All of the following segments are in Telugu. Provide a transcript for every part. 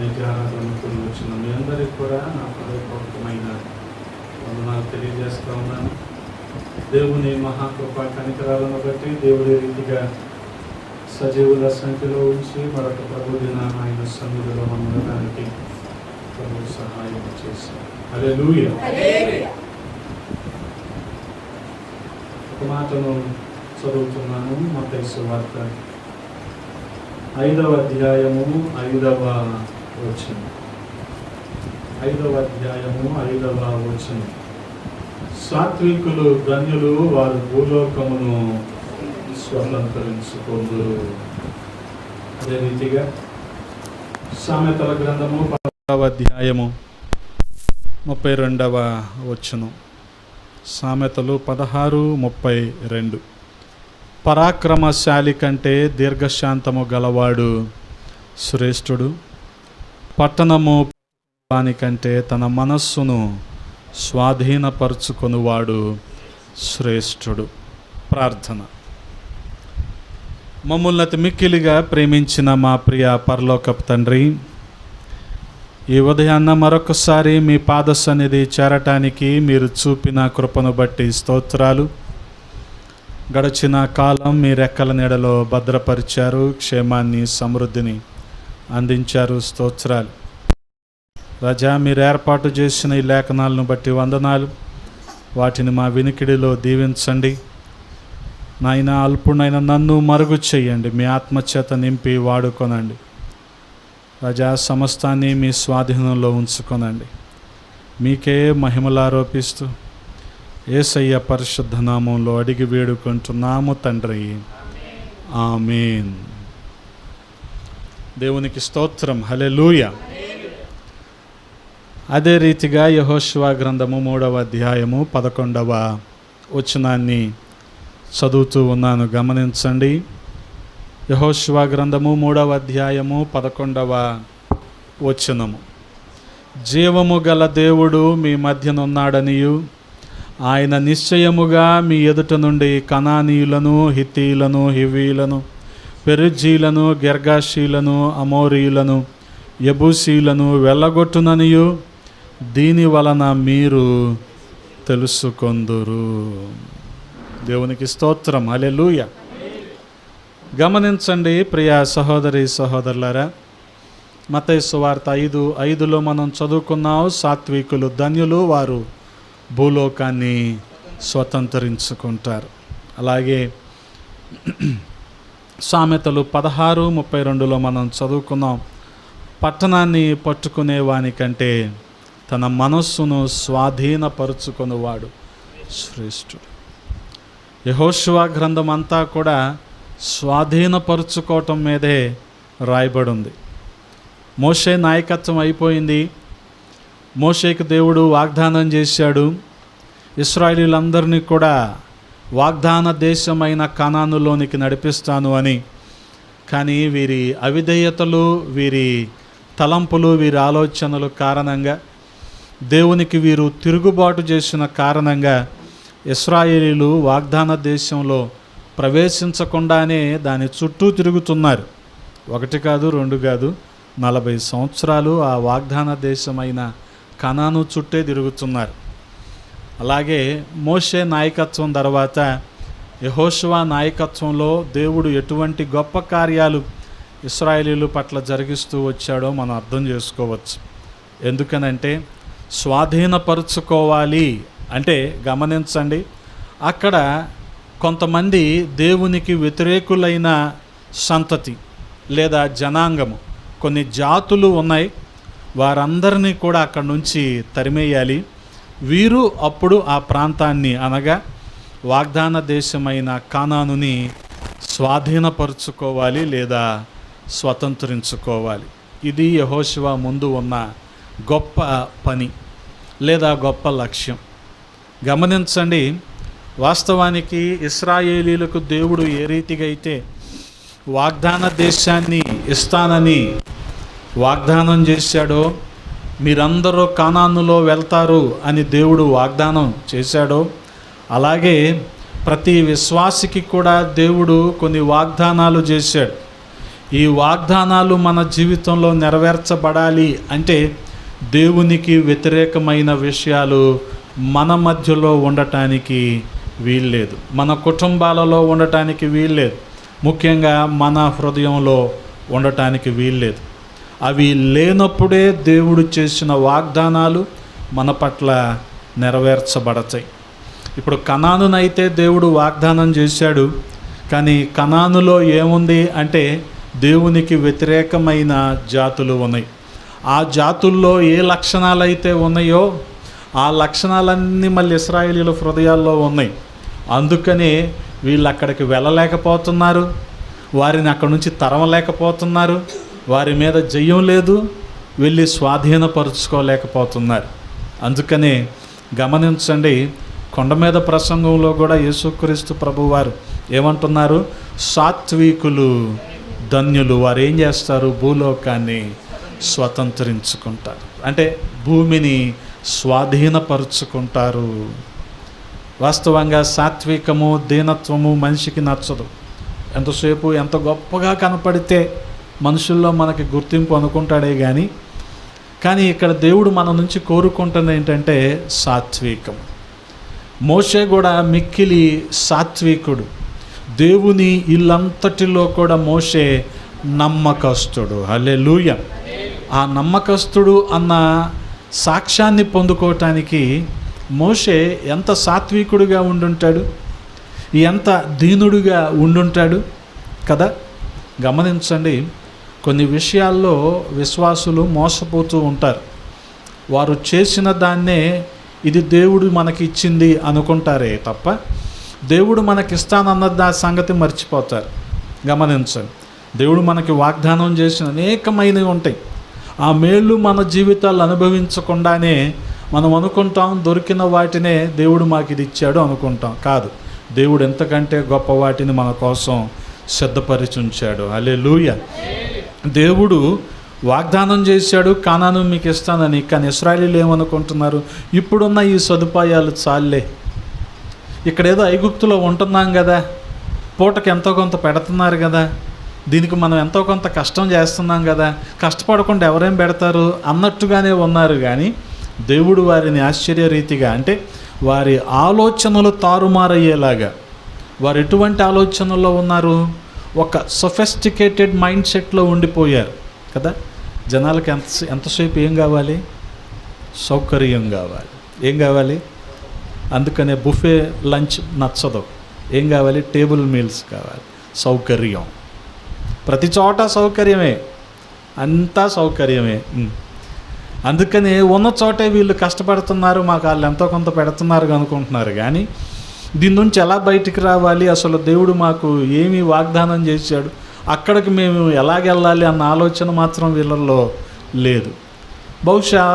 నీకు ఆరాధనకు వచ్చిన మీ అందరికీ కూడా నా హృదయపూర్వకమైన వందనాలు తెలియజేస్తూ ఉన్నాను. దేవుని మహాకృప కనికరాలను బట్టి దేవుడి రీతిగా సజీవుల సంఖ్యలో ఉంచి మరొక ప్రభు దినాన్ని ఆయన సన్నిధిలో ఉండడానికి ప్రభు సహాయం చేశారు. హల్లెలూయా. ఒక మాటను చదువుతున్నాను. మత్తయి సువార్త 5వ అధ్యాయము 5వ వచనం. 5వ అధ్యాయము 5వ వచనం. సాత్వికులు ధన్యులు, వారు భూలోకమును స్వతంత్రించుకొందురు. అదే రీతిగా సామెతల గ్రంథము 10వ అధ్యాయము 32వ వచనం. సామెతలు 16:32. పరాక్రమశాలి కంటే దీర్ఘశాంతము గలవాడు శ్రేష్ఠుడు, పట్టణము వానికంటే తన మనస్సును స్వాధీనపరుచుకొనువాడు శ్రేష్ఠుడు. ప్రార్థన. మమ్మల్ని అతి మిక్కిలిగా ప్రేమించిన మా ప్రియ పరలోకపు తండ్రి, ఈ ఉదయాన్న మరొకసారి మీ పాద సన్నిధి చేరటానికి మీరు చూపిన కృపను బట్టి స్తోత్రాలు. గడిచిన కాలం మీ రెక్కల నీడలో భద్రపరిచారు, క్షేమాన్ని సమృద్ధిని అందించారు. స్తోత్రాలు రాజా. మీరు ఏర్పాటు చేసిన ఈ లేఖనాలను బట్టి వందనాలు. వాటిని మా వినికిడిలో దీవించండి నాయన. అల్పుడైన నన్ను మరుగు చెయ్యండి, మీ ఆత్మచేత నింపి వాడుకొనండి రాజా. సమస్తాన్ని మీ స్వాధీనంలో ఉంచుకొనండి. మీకే మహిమలారోపిస్తూ యేసయ్య పరిశుద్ధ నామంలో అడిగి వేడుకుంటున్నాము తండ్రి, ఆమేన్. దేవునికి స్తోత్రం. హల్లెలూయా. అదే రీతిగా యెహోషువ గ్రంథము 3వ అధ్యాయము 11వ వచనాన్ని చదువుతూ ఉన్నాను, గమనించండి. యెహోషువ గ్రంథము 3వ అధ్యాయము 11వ వచనము. జీవము గల దేవుడు మీ మధ్యనున్నాడనియు, ఆయన నిశ్చయముగా మీ ఎదుట నుండి కనానీయులను, హిత్తీయులను, హివీలను, పెరిజీలను, గెర్గాషీలను, అమోరీయులను, యెబూసీయులను వెళ్ళగొట్టుననియు దీని వలన మీరు తెలుసుకొందురు. దేవునికి స్తోత్రం. హల్లెలూయా. గమనించండి ప్రియ సహోదరి సహోదరులారా, మత్తయి సువార్త 5:5లో మనం చదువుకున్నాం, సాత్వికులు ధన్యులు, వారు భూలోకాన్ని స్వతంత్రించుకుంటారు. అలాగే సామెతలు 16:32లో మనం చదువుకున్నాం, పట్టణాన్ని పట్టుకునే వానికంటే తన మనస్సును స్వాధీనపరుచుకునేవాడు శ్రేష్ఠుడు. యెహోషువ గ్రంథం అంతా కూడా స్వాధీనపరుచుకోవటం మీదే రాయబడి ఉంది. మోషే నాయకత్వం అయిపోయింది. మోషేకి దేవుడు వాగ్దానం చేశాడు, ఇశ్రాయేలీయులందరినీ కూడా వాగ్దాన దేశమైన కనానులోనికి నడిపిస్తాను అని. కానీ వీరి అవిధేయతలు, వీరి తలంపులు, వీరి ఆలోచనలు కారణంగా, దేవునికి వీరు తిరుగుబాటు చేసిన కారణంగా ఇశ్రాయేలీయులు వాగ్దాన దేశంలో ప్రవేశించకుండానే దాని చుట్టూ తిరుగుతున్నారు. 1 కాదు 2 కాదు, 40 సంవత్సరాలు ఆ వాగ్దాన దేశమైన కనాను చుట్టే తిరుగుతున్నారు. అలాగే మోషే నాయకత్వం తర్వాత యెహోషువ నాయకత్వంలో దేవుడు ఎటువంటి గొప్ప కార్యాలు ఇశ్రాయేలీయుల పట్ల జరిగిస్తూ వచ్చాడో మనం అర్థం చేసుకోవచ్చు. ఎందుకనంటే స్వాధీనపరుచుకోవాలి అంటే, గమనించండి, అక్కడ కొంతమంది దేవునికి వ్యతిరేకులైన సంతతి లేదా జనాంగము, కొన్ని జాతులు ఉన్నాయి. వారందరినీ కూడా అక్కడి నుంచి తరిమేయాలి. వీరు అప్పుడు ఆ ప్రాంతాన్ని, అనగా వాగ్దాన దేశమైన కానానుని స్వాధీనపరుచుకోవాలి లేదా స్వతంత్రించుకోవాలి. ఇది యెహోషువ ముందు ఉన్న గొప్ప పని లేదా గొప్ప లక్ష్యం. గమనించండి, వాస్తవానికి ఇశ్రాయేలీయులకు దేవుడు ఏ రీతిగా అయితే వాగ్దాన దేశాన్ని ఇస్తానని వాగ్దానం చేశాడో, మీరందరూ కానానులో వెళ్తారు అని దేవుడు వాగ్దానం చేశాడో, అలాగే ప్రతి విశ్వాసికి కూడా దేవుడు కొన్ని వాగ్దానాలు చేశాడు. ఈ వాగ్దానాలు మన జీవితంలో నెరవేర్చబడాలి అంటే దేవునికి వ్యతిరేకమైన విషయాలు మన మధ్యలో ఉండటానికి వీల్లేదు, మన కుటుంబాలలో ఉండటానికి వీల్లేదు, ముఖ్యంగా మన హృదయంలో ఉండటానికి వీల్లేదు. అవి లేనప్పుడే దేవుడు చేసిన వాగ్దానాలు మన పట్ల నెరవేర్చబడతాయి. ఇప్పుడు కనానునైతే దేవుడు వాగ్దానం చేశాడు, కానీ కనానులో ఏముంది అంటే దేవునికి వ్యతిరేకమైన జాతులు ఉన్నాయి. ఆ జాతుల్లో ఏ లక్షణాలు అయితే ఉన్నాయో ఆ లక్షణాలన్నీ మళ్ళీ ఇశ్రాయేలీయుల హృదయాల్లో ఉన్నాయి. అందుకనే వీళ్ళు అక్కడికి వెళ్ళలేకపోతున్నారు, వారిని అక్కడి నుంచి తరమలేకపోతున్నారు, వారి మీద జయం లేదు, వెళ్ళి స్వాధీనపరుచుకోలేకపోతున్నారు. అందుకనే గమనించండి, కొండ మీద ప్రసంగంలో కూడా యేసుక్రీస్తు ప్రభువారు ఏమంటున్నారు? సాత్వికులు ధన్యులు, వారు ఏం చేస్తారు? భూలోకాన్ని స్వతంత్రించుకుంటారు, అంటే భూమిని స్వాధీనపరుచుకుంటారు. వాస్తవంగా సాత్వికము దీనత్వము మనిషికి నచ్చదు. ఎంతసేపు ఎంత గొప్పగా కనపడితే మనుషుల్లో మనకి గుర్తింపు అనుకుంటాడే కానీ ఇక్కడ దేవుడు మన నుంచి కోరుకుంటున్నది ఏంటంటే సాత్వికం. మోషే కూడా మిక్కిలి సాత్వికుడు. దేవుని ఇల్లంతటిలో కూడా మోషే నమ్మకస్తుడు. హల్లెలూయా. ఆ నమ్మకస్తుడు అన్న సాక్ష్యాన్ని పొందుకోవటానికి మోషే ఎంత సాత్వికుడిగా ఉండుంటాడు, ఎంత దీనుడిగా ఉండుంటాడు కదా. గమనించండి, కొన్ని విషయాల్లో విశ్వాసులు మోసపోతూ ఉంటారు. వారు చేసిన దాన్నే ఇది దేవుడు మనకి ఇచ్చింది అనుకుంటారే తప్ప దేవుడు మనకిస్తానన్న సంగతి మర్చిపోతారు. గమనించండి, దేవుడు మనకి వాగ్దానం చేసిన అనేకమైనవి ఉంటాయి. ఆ మేళ్ళు మన జీవితాలు అనుభవించకుండానే మనం అనుకుంటాం దొరికిన వాటినే దేవుడు మాకు ఇది ఇచ్చాడు అనుకుంటాం. కాదు, దేవుడు ఎంతకంటే గొప్ప వాటిని మన కోసం సిద్ధపరిచి ఉంచాడు. హల్లెలూయా. దేవుడు వాగ్దానం చేశాడు, కానాను మీకు ఇస్తానని. కానీ ఇశ్రాయేలీయులు ఏమనుకుంటున్నారు? ఇప్పుడున్న ఈ సదుపాయాలు చాలే, ఇక్కడేదో ఐగుప్తులో ఉంటున్నాం కదా, పూటకి ఎంతో కొంత పెడుతున్నారు కదా, దీనికి మనం ఎంతో కొంత కష్టం చేస్తున్నాం కదా, కష్టపడకుండా ఎవరేం పెడతారు అన్నట్టుగానే ఉన్నారు. కానీ దేవుడు వారిని ఆశ్చర్యరీతిగా, అంటే వారి ఆలోచనలు తారుమారయ్యేలాగా, వారు ఎటువంటి ఆలోచనల్లో ఉన్నారు? ఒక సొఫెస్టికేటెడ్ మైండ్ సెట్లో ఉండిపోయారు కదా. జనాలకి ఎంతసేపు ఏం కావాలి? సౌకర్యం కావాలి. ఏం కావాలి? అందుకనే బుఫే లంచ్ నచ్చదు. ఏం కావాలి? టేబుల్ మీల్స్ కావాలి. సౌకర్యం, ప్రతి చోట సౌకర్యమే, అంతా సౌకర్యమే. అందుకని ఉన్న చోటే వీళ్ళు కష్టపడుతున్నారు, మాకు వాళ్ళు ఎంతో కొంత పెడుతున్నారు అనుకుంటున్నారు. కానీ దీని నుంచి ఎలా బయటికి రావాలి, అసలు దేవుడు మాకు ఏమి వాగ్దానం చేశాడు, అక్కడికి మేము ఎలాగెళ్ళాలి అన్న ఆలోచన మాత్రం వీళ్ళల్లో లేదు. బహుశా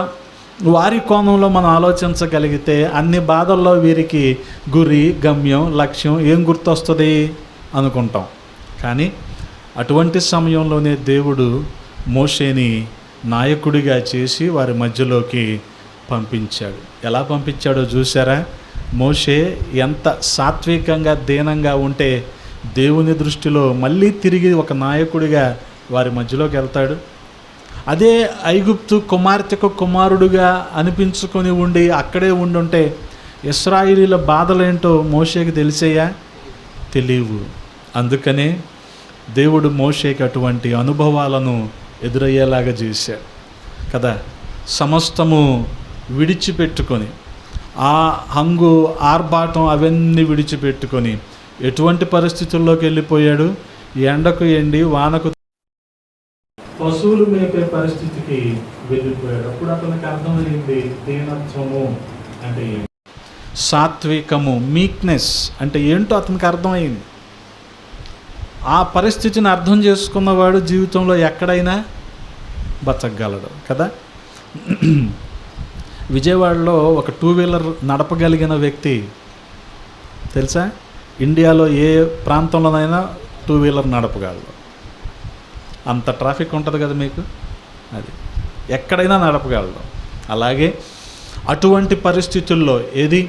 వారి కోణంలో మనం ఆలోచించగలిగితే అన్ని బాధల్లో వీరికి గురి, గమ్యం, లక్ష్యం ఏం గుర్తొస్తుంది అనుకుంటాం. కానీ అటువంటి సమయంలోనే దేవుడు మోషేని నాయకుడిగా చేసి వారి మధ్యలోకి పంపించాడు. ఎలా పంపించాడో చూసారా? మోషే ఎంత సాత్వికంగా దీనంగా ఉంటే దేవుని దృష్టిలో మళ్ళీ తిరిగి ఒక నాయకుడిగా వారి మధ్యలోకి వెళ్తాడు. అదే ఐగుప్తు కుమార్తెకు కుమారుడుగా అనిపించుకొని ఉండి అక్కడే ఉండుంటే ఇశ్రాయేలీయుల బాధలేంటో మోషేకి తెలిసేయా? తెలియవు. అందుకనే దేవుడు మోషేకి అటువంటి అనుభవాలను ఎదురయ్యేలాగా చేశాడు కదా. సమస్తము విడిచిపెట్టుకొని, ఆ హంగు ఆర్భాటం అవన్నీ విడిచిపెట్టుకొని ఎటువంటి పరిస్థితుల్లోకి వెళ్ళిపోయాడు? ఎండకు ఎండి వానకు పశువులు మేపే పరిస్థితికి వెళ్ళిపోయాడు. అప్పుడు అతనికి అర్థమైంది దీనత్వము అంటే ఏంటి, సాత్వికము, మీక్నెస్ అంటే ఏంటో అతనికి అర్థమైంది. ఆ పరిస్థితిని అర్థం చేసుకున్నవాడు జీవితంలో ఎక్కడైనా బతకగలడు కదా. విజయవాడలో ఒక 2 వీలర్ నడపగలిగిన వ్యక్తి తెలుసా? ఇండియాలో ఏ ప్రాంతంలోనైనా 2 వీలర్ నడపగలడు. అంత ట్రాఫిక్ ఉంటుంది కదా మీకు, అది ఎక్కడైనా నడపగలడు. అలాగే అటువంటి పరిస్థితుల్లో ఏది,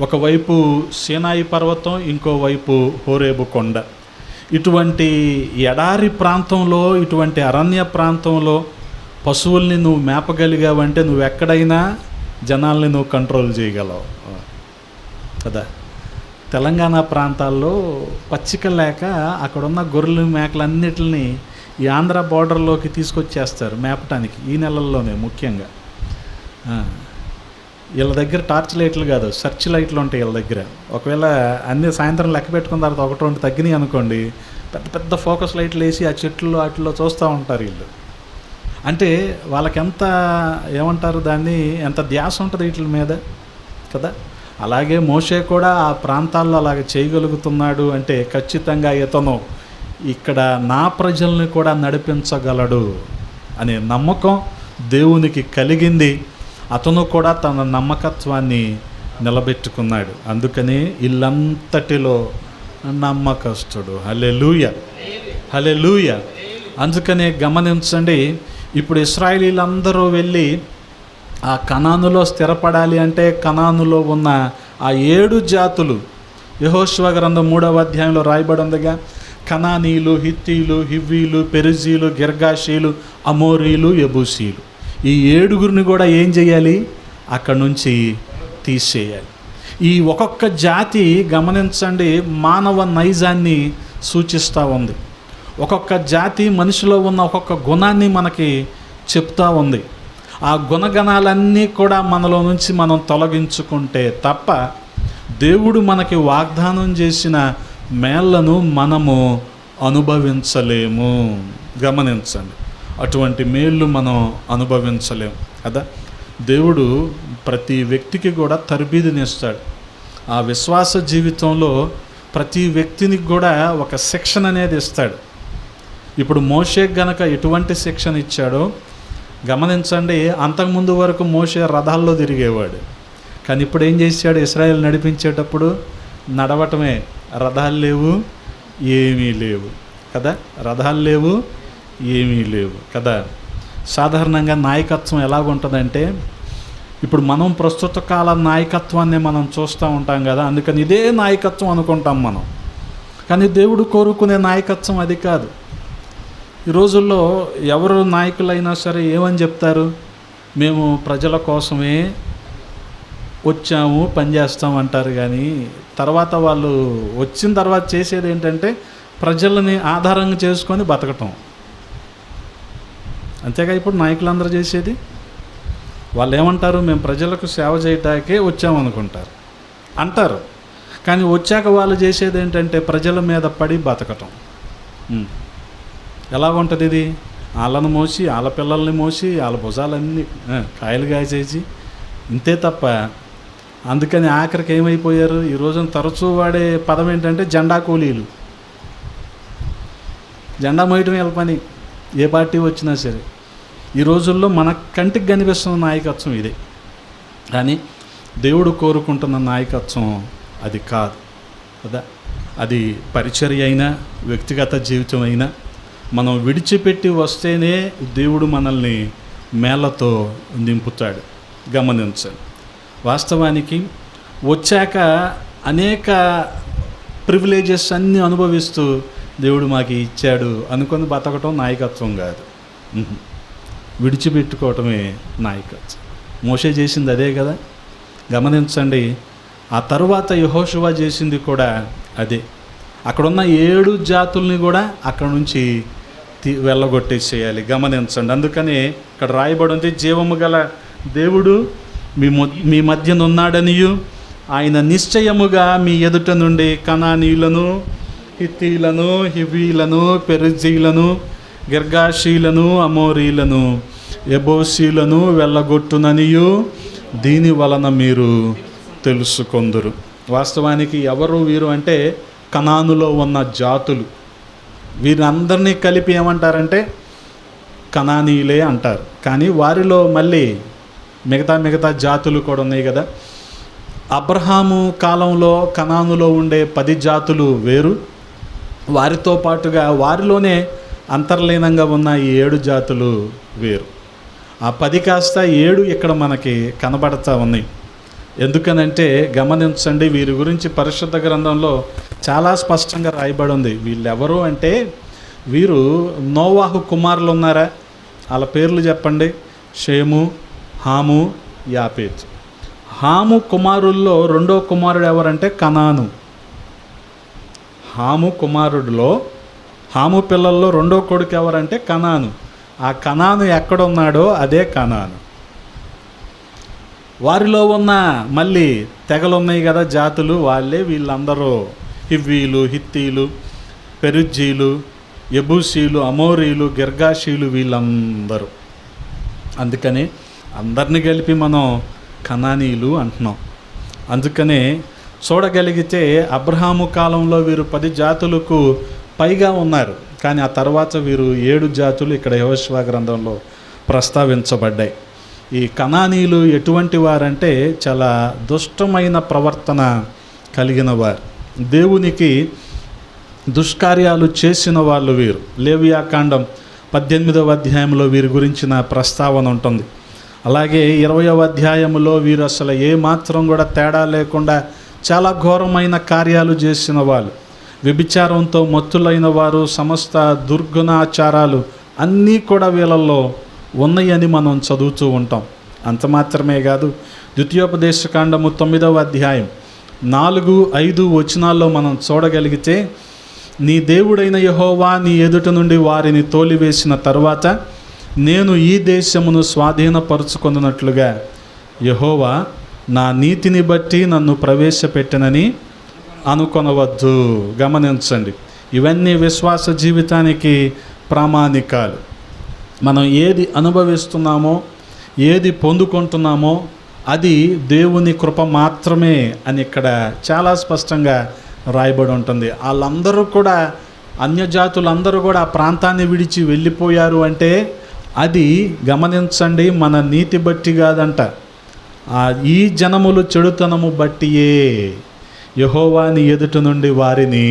ఒకవైపు సీనాయి పర్వతం, ఇంకోవైపు హోరేబు కొండ, ఇటువంటి ఎడారి ప్రాంతంలో, ఇటువంటి అరణ్య ప్రాంతంలో పశువుల్ని నువ్వు మేపగలిగావంటే నువ్వు ఎక్కడైనా జనాల్ని నువ్వు కంట్రోల్ చేయగలవు కదా. తెలంగాణ ప్రాంతాల్లో పచ్చిక లేక అక్కడున్న గొర్రెలు మేకలన్నిటిని ఈ ఆంధ్ర బార్డర్లోకి తీసుకొచ్చేస్తారు మేపటానికి ఈ నెలల్లోనే. ముఖ్యంగా వీళ్ళ దగ్గర టార్చ్ లైట్లు కాదు, సర్చ్ లైట్లు ఉంటాయి వీళ్ళ దగ్గర. ఒకవేళ అన్నీ సాయంత్రం లెక్క పెట్టుకున్న తర్వాత ఒకటి రెండు తగ్గినాయి అనుకోండి, పెద్ద పెద్ద ఫోకస్ లైట్లు వేసి ఆ చెట్లు వాటిలో చూస్తూ ఉంటారు వీళ్ళు. అంటే వాళ్ళకి ఎంత ఏమంటారు దాన్ని, ఎంత ధ్యాస ఉంటుంది వీటి మీద కదా. అలాగే మోషే కూడా ఆ ప్రాంతాల్లో అలాగే చేయగలుగుతున్నాడు అంటే ఖచ్చితంగా ఇతను ఇక్కడ నా ప్రజల్ని కూడా నడిపించగలడు అనే నమ్మకం దేవునికి కలిగింది. అతను కూడా తన నమ్మకత్వాన్ని నిలబెట్టుకున్నాడు. అందుకని ఇల్లంతటిలో నమ్మకస్తుడు. హల్లెలూయా, హల్లెలూయా. అందుకనే గమనించండి, ఇప్పుడు ఇశ్రాయేలీలందరూ వెళ్ళి ఆ కనానులో స్థిరపడాలి అంటే కనానులో ఉన్న ఆ 7 జాతులు యెహోషువ గ్రంథం 3వ అధ్యాయంలో రాయబడి ఉందిగా. కనానీయులు, హిత్తీలు, హివ్వీలు, పెరిజీలు, గిర్గాషీలు, అమోరీలు, యెబూసీలు, ఈ 7గురిని కూడా ఏం చేయాలి, అక్కడి నుంచి తీసేయాలి. ఈ ఒక్కొక్క జాతి గమనించండి మానవ నైజాన్ని సూచిస్తూ ఉంది. ఒక్కొక్క జాతి మనిషిలో ఉన్న ఒక్కొక్క గుణాన్ని మనకి చెప్తూ ఉంది. ఆ గుణగణాలన్నీ కూడా మనలో నుంచి మనం తొలగించుకుంటే తప్ప దేవుడు మనకి వాగ్దానం చేసిన మేళ్లను మనము అనుభవించలేము. గమనించండి, అటువంటి మేళ్ళు మనం అనుభవించలేము కదా. దేవుడు ప్రతి వ్యక్తికి కూడా తర్బీదునిస్తాడు. ఆ విశ్వాస జీవితంలో ప్రతి వ్యక్తిని కూడా ఒక శిక్షణ అనేది ఇస్తాడు. ఇప్పుడు మోషేకి గనక ఎటువంటి శిక్షణ ఇచ్చాడో గమనించండి. అంతకుముందు వరకు మోషే రథాల్లో తిరిగేవాడు, కానీ ఇప్పుడు ఏం చేశాడు, ఇశ్రాయేలు నడిపించేటప్పుడు నడవటమే. రథాలు లేవు, ఏమీ లేవు కదా. రథాలు లేవు, ఏమీ లేవు కదా. సాధారణంగా నాయకత్వం ఎలాగుంటుందంటే, ఇప్పుడు మనం ప్రస్తుత కాల నాయకత్వాన్ని మనం చూస్తూ ఉంటాం కదా. అందుకని ఇదే నాయకత్వం అనుకుంటాం మనం, కానీ దేవుడు కోరుకునే నాయకత్వం అది కాదు. ఈ రోజుల్లో ఎవరు నాయకులైనా సరే ఏమని చెప్తారు, మేము ప్రజల కోసమే వచ్చాము, పనిచేస్తాం అంటారు. కానీ తర్వాత వాళ్ళు వచ్చిన తర్వాత చేసేది ఏంటంటే ప్రజలని ఆధారంగా చేసుకొని బతకటం. అంతేగా ఇప్పుడు నాయకులందరూ చేసేది. వాళ్ళు ఏమంటారు, మేము ప్రజలకు సేవ చేయటానికే వచ్చామనుకుంటారు అంటారు. కానీ వచ్చాక వాళ్ళు చేసేది ఏంటంటే ప్రజల మీద పడి బతకటం. ఎలాగుంటుంది ఇది, వాళ్ళను మోసి, వాళ్ళ పిల్లల్ని మోసి, వాళ్ళ భుజాలన్నీ కాయలు కాసేసి ఇంతే తప్ప. అందుకని ఆఖరికి ఏమైపోయారు, ఈ రోజున తరచూ వాడే పదం ఏంటంటే జెండా కూలీలు. జెండా మోయటం వీళ్ళ పని, ఏ పార్టీ వచ్చినా సరే. ఈ రోజుల్లో మన కంటికి కనిపిస్తున్న నాయకత్వం ఇదే, కానీ దేవుడు కోరుకుంటున్న నాయకత్వం అది కాదు కదా. అది పరిచర్య అయినా వ్యక్తిగత జీవితం అయినా మనం విడిచిపెట్టి వస్తేనే దేవుడు మనల్ని మేళ్లతో నింపుతాడు. గమనించండి, వాస్తవానికి వచ్చాక అనేక ప్రివిలేజెస్ అన్నీ అనుభవిస్తూ దేవుడు మాకు ఇచ్చాడు అనుకొని బతకటం నాయకత్వం కాదు. విడిచిపెట్టుకోవటమే నాయకత్వం. మోషే చేసింది అదే కదా. గమనించండి, ఆ తరువాత యెహోషువ చేసింది కూడా అదే. అక్కడున్న 7 జాతుల్ని కూడా అక్కడ నుంచి వెళ్ళగొట్టేసేయాలి. గమనించండి, అందుకని ఇక్కడ రాయబడి ఉంది, జీవము గల దేవుడు మీ మధ్యన ఉన్నాడనియు ఆయన నిశ్చయముగా మీ ఎదుట నుండి కనానీయులను, హిత్తీలను, హివ్వీలను, పెరిజీలను, గిర్గాషీలను, అమోరీలను, యెబూసీలను వెళ్ళగొట్టుననియు దీని వలన మీరు తెలుసుకొందురు. వాస్తవానికి ఎవరు వీరు అంటే కనానులో ఉన్న జాతులు. వీరందరినీ కలిపి ఏమంటారంటే కనానీయులే అంటారు. కానీ వారిలో మళ్ళీ మిగతా జాతులు కూడా ఉన్నాయి కదా. అబ్రహాము కాలంలో కనానులో ఉండే 10 జాతులు వేరు, వారితో పాటుగా వారిలోనే అంతర్లీనంగా ఉన్న ఈ 7 జాతులు వేరు. ఆ 10 కాస్త 7 ఇక్కడ మనకి కనబడతా ఉన్నాయి. ఎందుకనంటే గమనించండి, వీరి గురించి పరిశుద్ధ గ్రంథంలో చాలా స్పష్టంగా రాయబడి ఉంది. వీళ్ళెవరు అంటే వీరు నోవాహు కుమారులు ఉన్నారా? వాళ్ళ పేర్లు చెప్పండి. షేము, హాము, యాపేతు. హాము కుమారుల్లో రెండో కుమారుడు ఎవరంటే కనాను. హాము పిల్లల్లో రెండో కొడుకు ఎవరంటే కనాను. ఆ కనాను ఎక్కడున్నాడో అదే కనాను. వారిలో ఉన్న మళ్ళీ తెగలు ఉన్నాయి కదా, జాతులు, వాళ్ళే వీళ్ళందరూ. హివ్వీలు, హిత్తీలు, పెరుజ్జీలు, యెబూసీలు, అమోరీలు, గిర్గాషీలు, వీళ్ళందరూ. అందుకని అందరినీ కలిపి మనం కనానీయులు అంటున్నాం. అందుకనే చూడగలిగితే అబ్రహాము కాలంలో వీరు 10 జాతులకు పైగా ఉన్నారు. కానీ ఆ తర్వాత వీరు 7 జాతులు ఇక్కడ యెహోషువ గ్రంథంలో ప్రస్తావించబడ్డాయి. ఈ కనానీయులు ఎటువంటి వారంటే చాలా దుష్టమైన ప్రవర్తన కలిగిన వారు, దేవునికి దుష్కార్యాలు చేసిన వాళ్ళు వీరు. లేవియాకాండం 18వ అధ్యాయంలో వీరి గురించిన ప్రస్తావన ఉంటుంది. అలాగే 20వ అధ్యాయంలో వీరు అసలు ఏమాత్రం కూడా తేడా లేకుండా చాలా ఘోరమైన కార్యాలు చేసిన వాళ్ళు, వ్యభిచారంతో మత్తులైన వారు, సమస్త దుర్గుణాచారాలు అన్నీ కూడా వీళ్ళల్లో ఉన్నాయని మనం చదువుతూ ఉంటాం. అంత మాత్రమే కాదు, ద్వితీయోపదేశకాండము 9వ అధ్యాయం 4-5 వచనాల్లో మనం చూడగలిగితే, నీ దేవుడైన యెహోవా నీ ఎదుట నుండి వారిని తోలివేసిన తరువాత నేను ఈ దేశమును స్వాధీనపరుచుకొనున్నట్లుగా యెహోవా నా నీతిని బట్టి నన్ను ప్రవేశపెట్టనని అనుకొనవద్దు. గమనించండి, ఇవన్నీ విశ్వాస జీవితానికి ప్రామాణికాలు. మనం ఏది అనుభవిస్తున్నామో, ఏది పొందుకుంటున్నామో అది దేవుని కృప మాత్రమే అని ఇక్కడ చాలా స్పష్టంగా రాయబడి ఉంటుంది. వాళ్ళందరూ కూడా, అన్యజాతులందరూ కూడా ఆ ప్రాంతాన్ని విడిచి వెళ్ళిపోయారు అంటే అది గమనించండి, మన నీతి బట్టి కాదంట, ఈ జనములు చెడుతనము బట్టియే యెహోవా నీ ఎదుట నుండి వారిని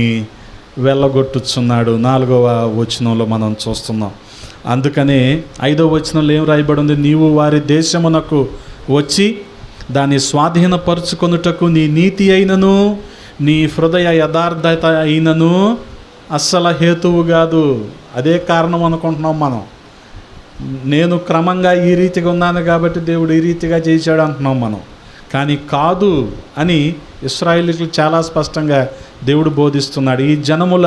వెళ్ళగొట్టుచున్నాడు. 4వ వచనంలో మనం చూస్తున్నాం. అందుకనే 5వ వచనంలో ఏం రాయబడి ఉంది? నీవు వారి దేశమునకు వచ్చి దాన్ని స్వాధీనపరుచుకొనుటకు నీ నీతి అయినను నీ హృదయ యథార్థత అయినను అస్సలు హేతువు కాదు. అదే కారణం అనుకుంటున్నాం మనం. నేను క్రమంగా ఈ రీతిగా ఉన్నాను కాబట్టి దేవుడు ఈ రీతిగా చేశాడు అంటున్నాం మనం. కానీ కాదు అని ఇశ్రాయేలీయులకు చాలా స్పష్టంగా దేవుడు బోధిస్తున్నాడు. ఈ జనముల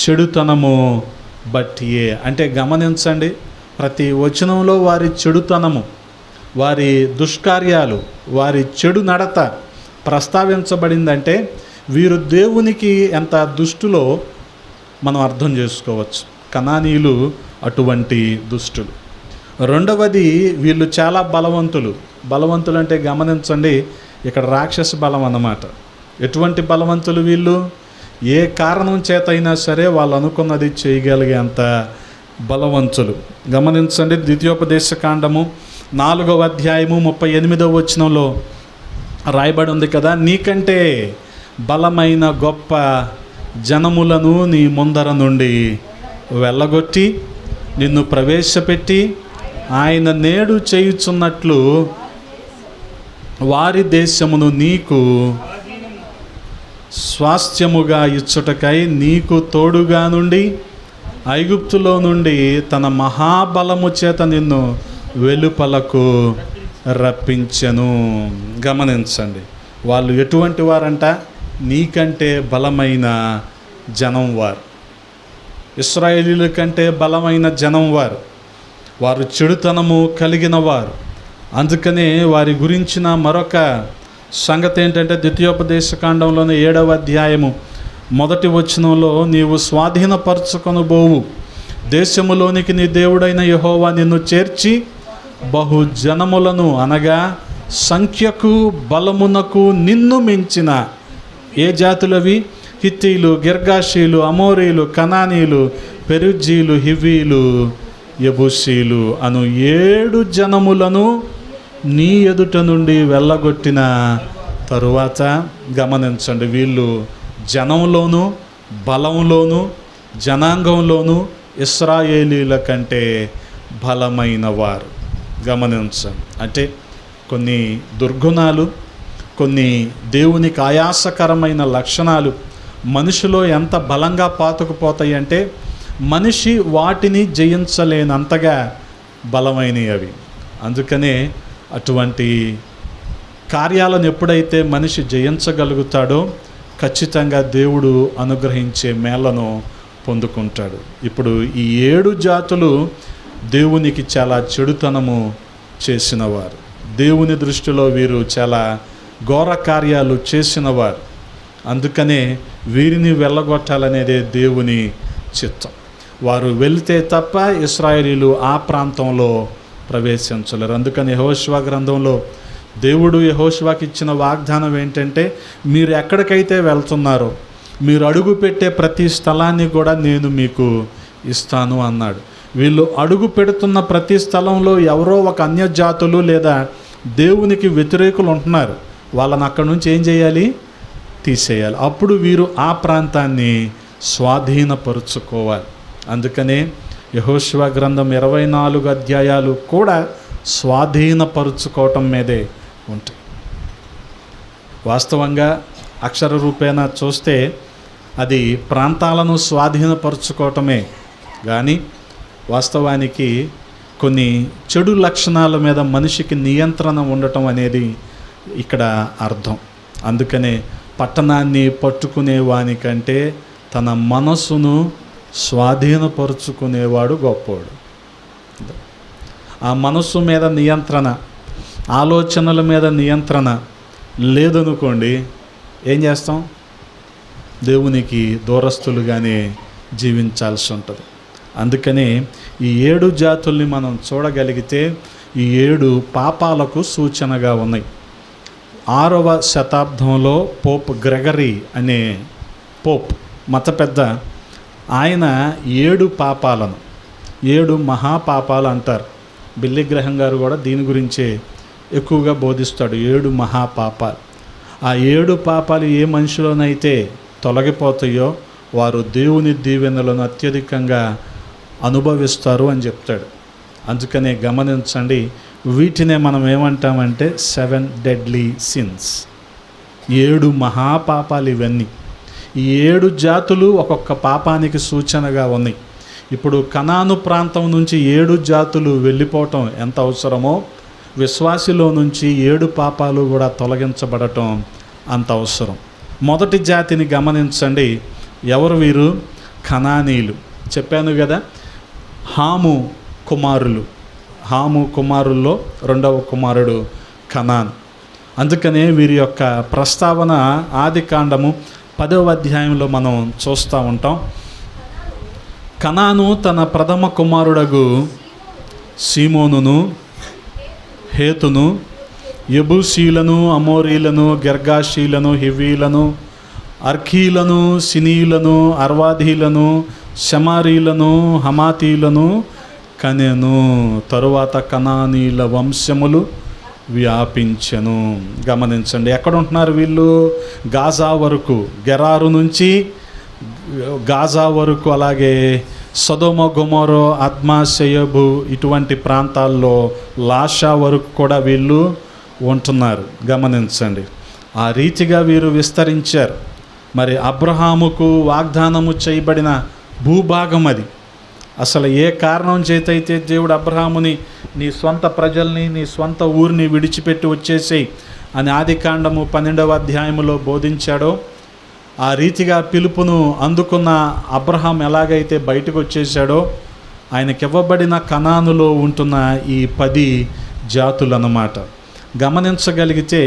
చెడుతనము బట్టియే అంటే గమనించండి, ప్రతి వచనంలో వారి చెడుతనము, వారి దుష్కార్యాలు, వారి చెడు నడత ప్రస్తావించబడిందంటే వీరు దేవునికి ఎంత దుష్టులో మనం అర్థం చేసుకోవచ్చు. కనానీయులు అటువంటి దుష్టులు. రెండవది, వీళ్ళు చాలా బలవంతులు అంటే గమనించండి, ఇక్కడ రాక్షస బలం అన్నమాట. ఎటువంటి బలవంతులు వీళ్ళు? ఏ కారణం చేత అయినా సరే వాళ్ళు అనుకున్నది చేయగలిగే అంత బలవంతులు. గమనించండి, ద్వితీయోపదేశకాండము 4వ అధ్యాయము 38వ వచనంలో రాయబడి ఉంది కదా, నీకంటే బలమైన గొప్ప జనములను నీ ముందర నుండి వెళ్ళగొట్టి నిన్ను ప్రవేశపెట్టి ఆయన నేడు చేయుచున్నట్లు వారి దేశమును నీకు స్వాస్థ్యముగా ఇచ్చుటకై నీకు తోడుగా నుండి ఐగుప్తులో నుండి తన మహాబలము చేత నిన్ను వెలుపలకు రప్పించెను. గమనించండి, వాళ్ళు ఎటువంటి వారంట? నీకంటే బలమైన జనం వారు, ఇశ్రాయేలీయుల కంటే బలమైన జనం వారు, వారు చెడుతనము కలిగిన వారు. అందుకనే వారి గురించిన మరొక సంగతి ఏంటంటే, ద్వితీయోపదేశకాండంలోని 7వ అధ్యాయము 1వ వచనంలో, నీవు స్వాధీనపరచుకొనబోవు దేశములోనికి నీ దేవుడైన యెహోవా నిన్ను చేర్చి బహుజనములను అనగా సంఖ్యకు బలమునకు నిన్ను మించిన ఏ జాతులవి? హిత్తీలు, గిర్గాషీలు, అమోరీలు, కనానీలు, పెరుజ్జీలు, హివ్వీలు, యెబూసీలు అను 7 జనములను నీ ఎదుట నుండి వెళ్ళగొట్టిన తరువాత గమనించండి, వీళ్ళు జనంలోనూ బలంలోనూ జనాంగంలోనూ ఇశ్రాయేలీల కంటే బలమైన వారు. గమనించండి, అంటే కొన్ని దుర్గుణాలు, కొన్ని దేవునికి ఆయాసకరమైన లక్షణాలు మనిషిలో ఎంత బలంగా పాతుకుపోతాయి అంటే మనిషి వాటిని జయించలేనంతగా బలమైనవి అవి. అందుకనే అటువంటి కార్యాలను ఎప్పుడైతే మనిషి జయించగలుగుతాడో ఖచ్చితంగా దేవుడు అనుగ్రహించే మేళ్లను పొందుకుంటాడు. ఇప్పుడు ఈ 7 జాతులు దేవునికి చాలా చెడుతనము చేసినవారు. దేవుని దృష్టిలో వీరు చాలా ఘోర కార్యాలు చేసినవారు. అందుకనే వీరిని వెళ్ళగొట్టాలనేదే దేవుని చిత్తం. వారు వెళితే తప్ప ఇశ్రాయేలీయులు ఆ ప్రాంతంలో ప్రవేశించలేరు. అందుకని యెహోషువ గ్రంథంలో దేవుడు యెహోషువకి ఇచ్చిన వాగ్దానం ఏంటంటే, మీరు ఎక్కడికైతే వెళ్తున్నారో మీరు అడుగు పెట్టే ప్రతి స్థలాన్ని కూడా నేను మీకు ఇస్తాను అన్నాడు. వీళ్ళు అడుగు పెడుతున్న ప్రతి స్థలంలో ఎవరో ఒక అన్యజాతులు లేదా దేవునికి వ్యతిరేకులు ఉంటున్నారు. వాళ్ళని అక్కడి నుంచి ఏం చేయాలి? తీసేయాలి. అప్పుడు వీరు ఆ ప్రాంతాన్ని స్వాధీనపరుచుకోవాలి. అందుకనే యెహోషువ గ్రంథం 24 అధ్యాయాలు కూడా స్వాధీనపరుచుకోవటం మీదే ఉంటాయి. వాస్తవంగా అక్షర రూపేణ చూస్తే అది ప్రాంతాలను స్వాధీనపరుచుకోవటమే కానీ వాస్తవానికి కొన్ని చెడు లక్షణాల మీద మనిషికి నియంత్రణ ఉండటం అనేది ఇక్కడ అర్థం. అందుకనే పట్టణాన్ని పట్టుకునే వానికంటే తన మనసును స్వాధీనపరుచుకునేవాడు గొప్పవాడు. ఆ మనస్సు మీద నియంత్రణ, ఆలోచనల మీద నియంత్రణ లేదనుకోండి, ఏం చేస్తాం? దేవునికి దూరస్తులుగానే జీవించాల్సి ఉంటుంది. అందుకనే ఈ 7 జాతుల్ని మనం చూడగలిగితే ఈ 7 పాపాలకు సూచనగా ఉన్నాయి. 6వ శతాబ్దంలో పోప్ గ్రెగరీ అనే పోప్ మత పెద్ద ఆయన 7 పాపాలను 7 మహాపాపాలు అంటారు. బిల్లీ గ్రహం గారు కూడా దీని గురించే ఎక్కువగా బోధిస్తాడు. 7 మహాపాపాలు. ఆ 7 పాపాలు ఏ మనిషిలోనైతే తొలగిపోతాయో వారు దేవుని దీవెనలను అత్యధికంగా అనుభవిస్తారు అని చెప్తాడు. అందుకనే గమనించండి, వీటినే మనం ఏమంటామంటే 7 డెడ్లీ సిన్స్. 7 మహాపాపాలు ఇవన్నీ. ఈ 7 జాతులు ఒక్కొక్క పాపానికి సూచనగా ఉన్నాయి. ఇప్పుడు కనాను ప్రాంతం నుంచి 7 జాతులు వెళ్ళిపోవటం ఎంత అవసరమో విశ్వాసిలో నుంచి 7 పాపాలు కూడా తొలగించబడటం అంత అవసరం. మొదటి జాతిని గమనించండి. ఎవరు వీరు? కనానీయులు. చెప్పాను కదా, హాము కుమారుల్లో 2వ కుమారుడు కనాన్. అందుకనే వీరి యొక్క ప్రస్తావన ఆదికాండము 10వ అధ్యాయంలో మనం చూస్తూ ఉంటాం. కనాను తన ప్రథమ కుమారుడగు సీమోనును, హేతును, యెబూసీలను, అమోరీలను, గెర్గాషీలను, హివీలను, అర్కీలను, సినీలను, అర్వాదీలను, శమారీలను, హమాతీలను కనెను. తరువాత కనానీల వంశములు వ్యాపించెను. గమనించండి, ఎక్కడ ఉంటున్నారు వీళ్ళు? గాజా వరకు, గెరారు నుంచి గాజా వరకు, అలాగే సొదొమ గొమొర, అద్మా, షెయబు ఇటువంటి ప్రాంతాల్లో లాషా వరకు కూడా వీళ్ళు ఉంటున్నారు. గమనించండి, ఆ రీతిగా వీరు విస్తరించారు. మరి అబ్రహాముకు వాగ్దానము చేయబడిన భూభాగం అది. అసలు ఏ కారణం చేతైతే దేవుడు అబ్రహాముని నీ స్వంత ప్రజల్ని, నీ స్వంత ఊరిని విడిచిపెట్టి వచ్చేసేయి అని ఆదికాండము 12వ అధ్యాయంలో బోధించాడో ఆ రీతిగా పిలుపును అందుకున్న అబ్రహాం ఎలాగైతే బయటకు వచ్చేసాడో ఆయనకి ఇవ్వబడిన కనానులో ఉంటున్న ఈ 10 జాతులు అన్నమాట. గమనించగలిగితే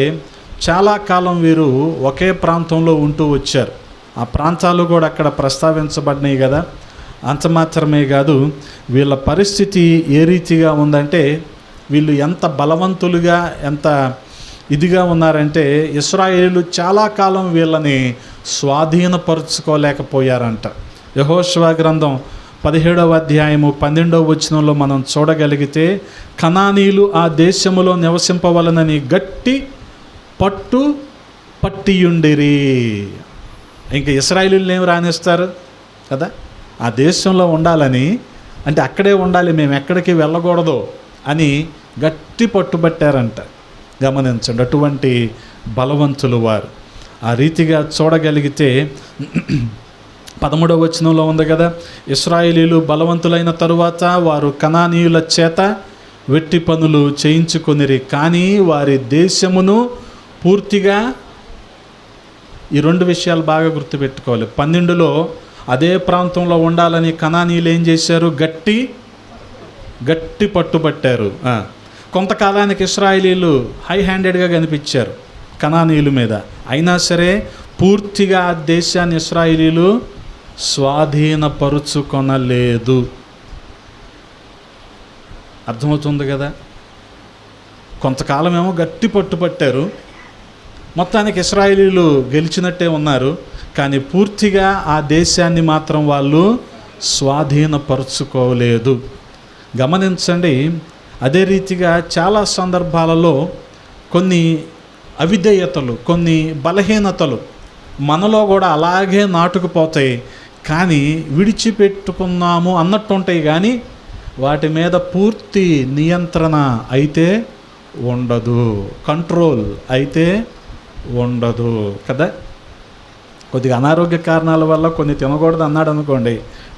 చాలా కాలం వీరు ఒకే ప్రాంతంలో ఉంటూ వచ్చారు. ఆ ప్రాంతాలు కూడా అక్కడ ప్రస్తావించబడినాయి కదా. అంత మాత్రమే కాదు, వీళ్ళ పరిస్థితి ఏ రీతిగా ఉందంటే వీళ్ళు ఎంత బలవంతులుగా, ఎంత ఇదిగా ఉన్నారంటే ఇశ్రాయేలు చాలా కాలం వీళ్ళని స్వాధీనపరుచుకోలేకపోయారంట. యెహోషువ గ్రంథం 17వ అధ్యాయము 12వ వచనంలో మనం చూడగలిగితే కనానీయులు ఆ దేశములో నివసింపవలనని గట్టి పట్టియుండిరి. ఇంకా ఇశ్రాయేలీయులను ఏమి రానిస్తారు కదా, ఆ దేశంలో ఉండాలని, అంటే అక్కడే ఉండాలి, మేము ఎక్కడికి వెళ్ళకూడదు అని గట్టి పట్టుబట్టారంట. గమనించండి, అటువంటి బలవంతులు వారు. ఆ రీతిగా చూడగలిగితే 13వ వచనంలో ఉంది కదా, ఇశ్రాయేలీలు బలవంతులైన తరువాత వారు కనానీయుల చేత వెట్టి పనులు చేయించుకొనిరి, కానీ వారి దేశమును పూర్తిగా, ఈ 2 విషయాలు బాగా గుర్తుపెట్టుకోవాలి. 12లో అదే ప్రాంతంలో ఉండాలని కనానీయులు ఏం చేశారు? గట్టి పట్టుబట్టారు. కొంతకాలానికి ఇశ్రాయేలీలు హై హ్యాండెడ్గా కనిపించారు కనానీయుల మీద, అయినా సరే పూర్తిగా ఆ దేశాన్ని ఇశ్రాయేలీలు స్వాధీనపరుచుకొనలేదు. అర్థమవుతుంది కదా? కొంతకాలం ఏమో గట్టి పట్టుపట్టారు, మొత్తానికి ఇశ్రాయేలీలు గెలిచినట్టే ఉన్నారు, కానీ పూర్తిగా ఆ దేశాన్ని మాత్రం వాళ్ళు స్వాధీనపరుచుకోలేదు. గమనించండి. అదే రీతిగా చాలా సందర్భాలలో కొన్ని అవిధేయతలు, కొన్ని బలహీనతలు మనలో కూడా అలాగే నాటుకుపోతాయి, కానీ విడిచిపెట్టుకున్నాము అన్నట్టు ఉంటాయి, కానీ వాటి మీద పూర్తి నియంత్రణ అయితే ఉండదు, కంట్రోల్ అయితే ఉండదు కదా. కొద్దిగా అనారోగ్య కారణాల వల్ల కొన్ని తినకూడదు అన్నాడు అనుకోండి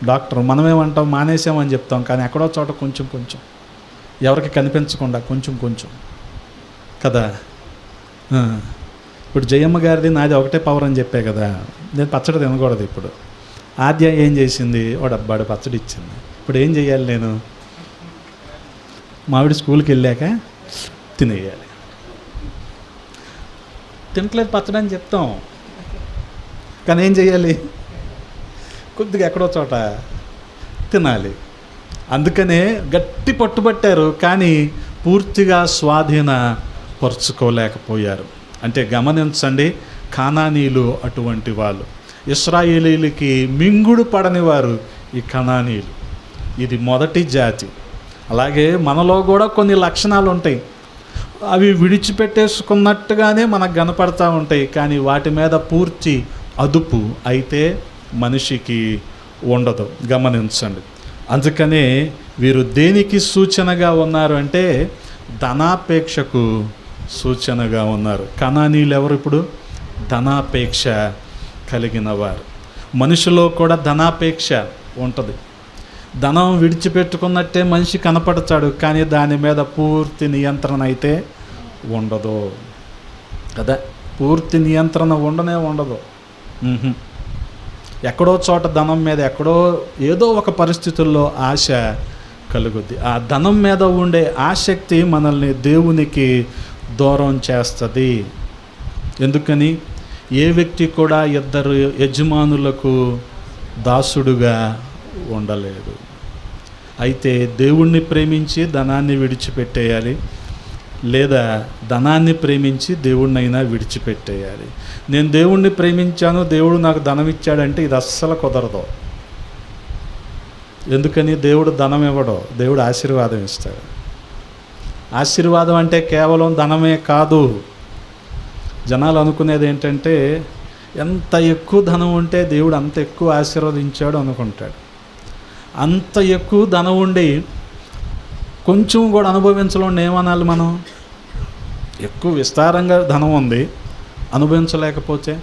డాక్టర్, మనమేమంటాం? మానేసామని చెప్తాం, కానీ ఎక్కడో చోట కొంచెం కొంచెం, ఎవరికి కనిపించకుండా కొంచెం కదా. ఇప్పుడు జయమ్మ గారిది నాది ఒకటే పవర్ అని చెప్పే కదా, నేను పచ్చడి తినకూడదు. ఇప్పుడు ఆద్య ఏం చేసింది? ఓ డబ్బాడు పచ్చడి ఇచ్చింది. ఇప్పుడు ఏం చేయాలి? నేను మావిడి స్కూల్కి వెళ్ళాక తినేయాలి. తినట్లేదు పచ్చడి అని చెప్తాం, కానీ ఏం చేయాలి? కొద్దిగా ఎక్కడో చోట తినాలి. అందుకనే గట్టి పట్టుబట్టారు, కానీ పూర్తిగా స్వాధీనపరుచుకోలేకపోయారు. అంటే గమనించండి, కానానీయులు అటువంటి వాళ్ళు, ఇశ్రాయేలీలకి మింగుడు పడని వారు ఈ కనానీయులు. ఇది మొదటి జాతి. అలాగే మనలో కూడా కొన్ని లక్షణాలు ఉంటాయి, అవి విడిచిపెట్టేసుకున్నట్టుగానే మనకు కనపడతా ఉంటాయి, కానీ వాటి మీద పూర్తి అదుపు అయితే మనిషికి ఉండదు. గమనించండి. అందుకనే వీరు దేనికి సూచనగా ఉన్నారు అంటే ధనాపేక్షకు సూచనగా ఉన్నారు. కనానీయులు ఎవరు? ఇప్పుడు ధనాపేక్ష కలిగిన వారు. మనిషిలో కూడా ధనాపేక్ష ఉంటుంది. ధనం విడిచిపెట్టుకున్నట్టే మనిషి కనపడతాడు, కానీ దాని మీద పూర్తి నియంత్రణ అయితే ఉండదు కదా. పూర్తి నియంత్రణ ఉండనే ఉండదు. ఎక్కడో చోట ధనం మీద ఎక్కడో ఏదో ఒక పరిస్థితుల్లో ఆశ కలుగుద్ది. ఆ ధనం మీద ఉండే ఆసక్తి మనల్ని దేవునికి దూరం చేస్తుంది. ఎందుకని? ఏ వ్యక్తి కూడా 2 యజమానులకు దాసుడుగా ఉండలేడు. అయితే దేవుణ్ణి ప్రేమించి ధనాన్ని విడిచిపెట్టేయాలి, లేదా ధనాన్ని ప్రేమించి దేవుణ్ణైనా విడిచిపెట్టేయాలి. నేను దేవుణ్ణి ప్రేమించాను, దేవుడు నాకు ధనం ఇచ్చాడంటే ఇది అస్సలు కుదరదు. ఎందుకని? దేవుడు ధనం ఇవ్వడు, దేవుడు ఆశీర్వాదం ఇస్తాడు. ఆశీర్వాదం అంటే కేవలం ధనమే కాదు. జనాలు అనుకునేది ఏంటంటే ఎంత ఎక్కువ ధనం ఉంటే దేవుడు అంత ఎక్కువ ఆశీర్వదించాడు అనుకుంటాడు. అంత ఎక్కువ ధనం ఉండి కొంచెం కూడా అనుభవించలేండి ఏమనాలి మనం? ఎక్కువ విస్తారంగా ధనం ఉంది, అనుభవించలేకపోతే.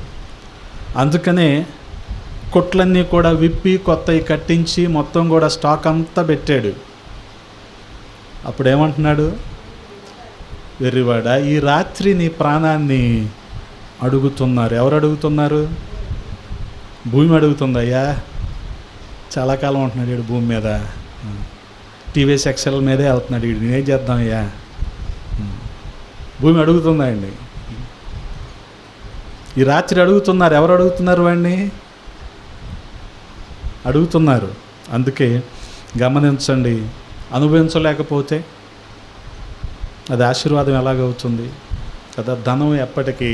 అందుకనే కొట్లన్నీ కూడా విప్పి కొత్తవి కట్టించి మొత్తం కూడా స్టాక్ అంతా పెట్టాడు. అప్పుడు ఏమంటున్నాడు? వెర్రివాడా, ఈ రాత్రి నీ ప్రాణాన్ని అడుగుతున్నారు. ఎవరు అడుగుతున్నారు? భూమి అడుగుతుందయ్యా. చాలా కాలం ఉంటున్నాడు వీడు భూమి మీద, టీవీఎస్ ఎక్సెల్ మీదే వెళ్తున్నాడు వీడు, నేనేం చేద్దామయ్యా? భూమి అడుగుతుందా అండి? ఈ రాత్రి అడుగుతున్నారు. ఎవరు అడుగుతున్నారు? వాడిని అడుగుతున్నారు. అందుకే గమనించండి, అనుభవించలేకపోతే అది ఆశీర్వాదం ఎలాగవుతుంది కదా. ధనం ఎప్పటికీ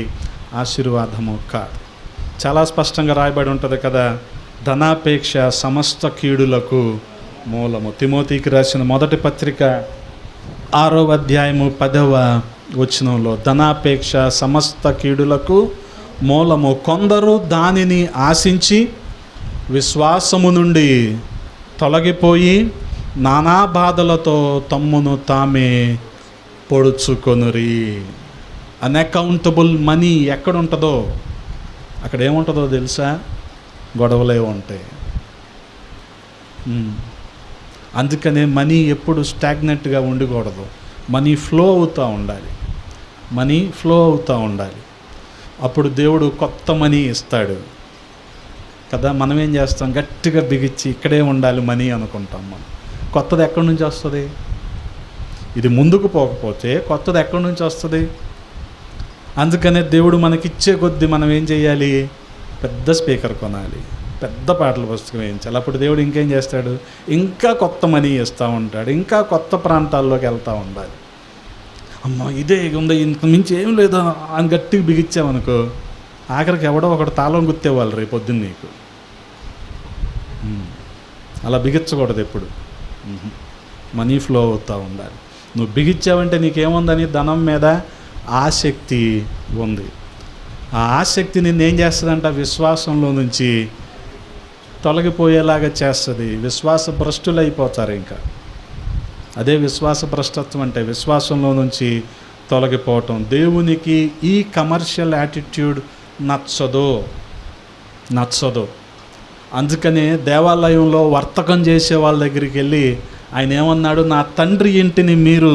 ఆశీర్వాదము కాదు. చాలా స్పష్టంగా రాయబడి ఉంటుంది కదా, ధనాపేక్ష సమస్త కీడులకు మూలము. తిమోతికి రాసిన మొదటి పత్రిక 6వ అధ్యాయము 10వ వచనంలో ధనాపేక్ష సమస్త కీడులకు మూలము. కొందరు దానిని ఆశించి విశ్వాసము నుండి తొలగిపోయి నానా బాధలతో తమ్మును తామే పొడుచుకొనురి. అన్అకౌంటబుల్ మనీ ఎక్కడుంటుందో అక్కడ ఏముంటుందో తెలుసా? గొడవలే ఉంటాయి. అందుకనే మనీ ఎప్పుడు స్టాగ్నెంట్గా ఉండకూడదు. మనీ ఫ్లో అవుతూ ఉండాలి. మనీ ఫ్లో అవుతూ ఉండాలి. అప్పుడు దేవుడు కొత్త మనీ ఇస్తాడు కదా. మనం ఏం చేస్తాం? గట్టిగా బిగించి ఇక్కడే ఉండాలి మనీ అనుకుంటాం. మనం కొత్తది ఎక్కడి నుంచి వస్తుంది? ఇది ముందుకు పోకపోతే కొత్తది ఎక్కడి నుంచి వస్తుంది? అందుకనే దేవుడు మనకిచ్చే కొద్దీ మనం ఏం చేయాలి? పెద్ద స్పీకర్ కొనాలి, పెద్ద పాటల పుస్తకం వేయించాలి. అప్పుడు దేవుడు ఇంకేం చేస్తాడు? ఇంకా కొత్త మనీ ఇస్తూ ఉంటాడు. ఇంకా కొత్త ప్రాంతాల్లోకి వెళ్తూ ఉండాలి. అమ్మ ఇదే ఉంది, ఇంత మించి ఏం లేదు అని గట్టిగా బిగించామనుకో, ఆఖరికి ఎవడో ఒకటి తాళం గుర్తేవాళ్ళు రేపు పొద్దున్న నీకు. అలా బిగించకూడదు ఎప్పుడు. మనీ ఫ్లో అవుతూ ఉండాలి. నువ్వు బిగించావంటే నీకేముందని? ధనం మీద ఆసక్తి ఉంది. ఆ ఆసక్తి నిన్నేం చేస్తుందంట? విశ్వాసంలో నుంచి తొలగిపోయేలాగా చేస్తుంది. విశ్వాస భ్రష్టులు అయిపోతారు. ఇంకా అదే విశ్వాస భ్రష్టత్వం అంటే, విశ్వాసంలో నుంచి తొలగిపోవటం. దేవునికి ఈ కమర్షియల్ యాటిట్యూడ్ నచ్చదు. అందుకనే దేవాలయంలో వర్తకం చేసే వాళ్ళ దగ్గరికి వెళ్ళి ఆయన ఏమన్నాడు? నా తండ్రి ఇంటిని మీరు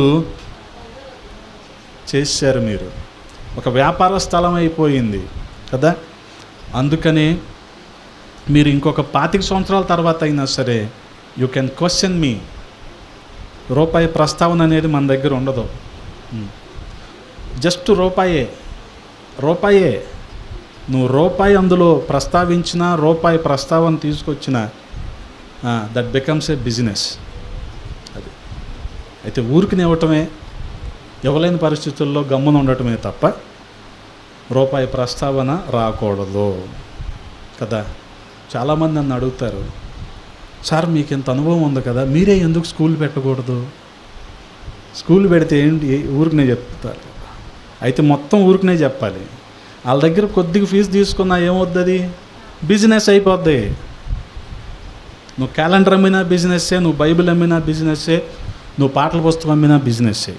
చేశారు, మీరు ఒక వ్యాపార స్థలం అయిపోయింది కదా. అందుకని మీరు ఇంకొక 25 సంవత్సరాల తర్వాత అయినా సరే యూ కెన్ క్వశ్చన్ మీ. రూపాయి ప్రస్తావన అనేది మన దగ్గర ఉండదు. జస్ట్ రూపాయే. నువ్వు రూపాయి అందులో ప్రస్తావించినా, రూపాయి ప్రస్తావన తీసుకొచ్చినా దట్ బికమ్స్ ఏ బిజినెస్. అది అయితే ఊరికి ఇవ్వటమే, ఇవ్వలేని పరిస్థితుల్లో గమ్మున ఉండటమే తప్ప రూపాయి ప్రస్తావన రాకూడదు కదా. చాలామంది నన్ను అడుగుతారు, సార్ మీకు ఇంత అనుభవం ఉంది కదా, మీరే ఎందుకు స్కూల్ పెట్టకూడదు? స్కూల్ పెడితే ఏంటి? ఊరికనే చెప్తారు. అయితే మొత్తం ఊరికనే చెప్పాలి. వాళ్ళ దగ్గర కొద్దిగా ఫీజు తీసుకున్నా ఏమవుద్ది? బిజినెస్ అయిపోద్ది. నువ్వు క్యాలెండర్ అమ్మినా బిజినెస్సే, నువ్వు బైబిల్ అమ్మినా బిజినెస్సే, నువ్వు పాటల పుస్తకం అమ్మినా బిజినెస్సే.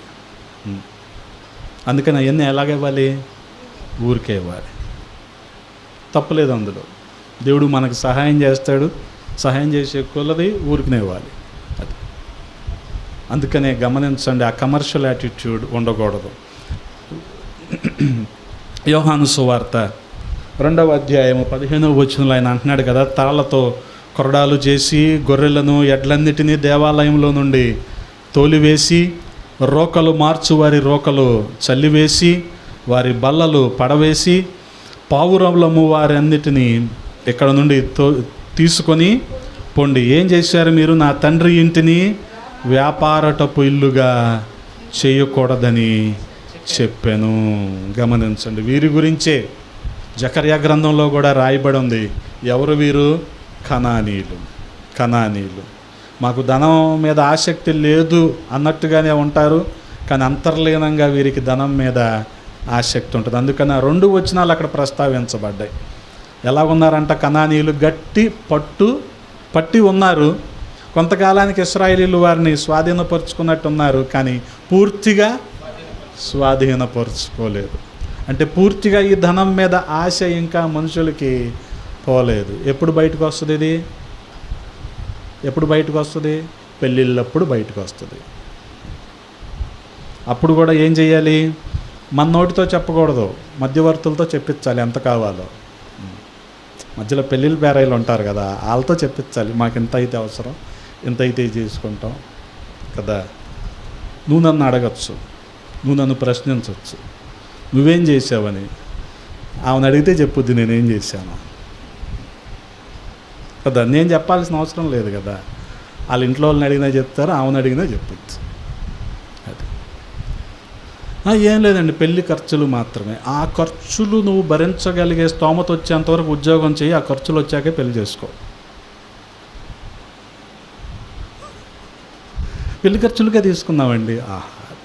అందుకని అవన్నీ ఎలాగివ్వాలి? ఊరికే ఇవ్వాలి. తప్పులేదు అందులో. దేవుడు మనకు సహాయం చేస్తాడు. సహాయం చేసే కొలది ఊరికనే ఇవ్వాలి. అది అందుకనే గమనించండి, ఆ కమర్షియల్ యాటిట్యూడ్ ఉండకూడదు. యోహాను సువార్త 2వ అధ్యాయము 15వ వచనంలో ఆయన అంటున్నాడు కదా, తాళ్లతో కొరడాలు చేసి గొర్రెలను ఎడ్లన్నిటినీ దేవాలయంలో నుండి తోలివేసి, రోకలు మార్చు వారి రోకలు చల్లివేసి, వారి బల్లలు పడవేసి, పావురములము వారి అన్నిటినీ ఇక్కడ నుండి తీసుకొని పొండి. ఏం చేశారు మీరు? నా తండ్రి ఇంటిని వ్యాపారటపు ఇల్లుగా చేయకూడదని చెప్పాను. గమనించండి, వీరి గురించే జకర్యా గ్రంథంలో కూడా రాయబడి ఉంది. ఎవరు వీరు? కనానీయులు. మాకు ధనం మీద ఆసక్తి లేదు అన్నట్టుగానే ఉంటారు, కానీ అంతర్లీనంగా వీరికి ధనం మీద ఆసక్తి ఉంటుంది. అందుకని ఆ 2 వచనాలు అక్కడ ప్రస్తావించబడ్డాయి. ఎలా ఉన్నారంట? కనానీయులు గట్టి పట్టి ఉన్నారు. కొంతకాలానికి ఇశ్రాయేలీయులు వారిని స్వాధీనపరుచుకున్నట్టున్నారు, కానీ పూర్తిగా స్వాధీనపరుచుకోలేదు. అంటే పూర్తిగా ఈ ధనం మీద ఆశ ఇంకా మనుషులకి పోలేదు. ఎప్పుడు బయటకు వస్తుంది ఇది? ఎప్పుడు బయటకు వస్తుంది? పెళ్ళిళ్ళప్పుడు బయటకు వస్తుంది. అప్పుడు కూడా ఏం చేయాలి? మన నోటితో చెప్పకూడదు, మధ్యవర్తులతో చెప్పించాలి ఎంత కావాలో. మధ్యలో పెళ్ళిళ్ళ బేరాయిలు ఉంటారు కదా, వాళ్ళతో చెప్పించాలి. మాకు ఇంత అయితే అవసరం, ఇంత అయితే చేసుకుంటాం కదా. నువ్వు నన్ను అడగచ్చు, నువ్వు నన్ను ప్రశ్నించవచ్చు, నువ్వేం చేసావని. ఆమెను అడిగితే చెప్పుద్ది నేనేం చేశాను కదా. నేను చెప్పాల్సిన అవసరం లేదు కదా. వాళ్ళ ఇంట్లో వాళ్ళని అడిగినా చెప్తారు, ఆమెను అడిగినా చెప్పచ్చు. అది ఏం లేదండి, పెళ్లి ఖర్చులు మాత్రమే. ఆ ఖర్చులు నువ్వు భరించగలిగే స్తోమత వచ్చేంతవరకు ఉద్యోగం చేయి, ఆ ఖర్చులు వచ్చాకే పెళ్లి చేసుకో. పెళ్లి ఖర్చులుగా తీసుకున్నామండి.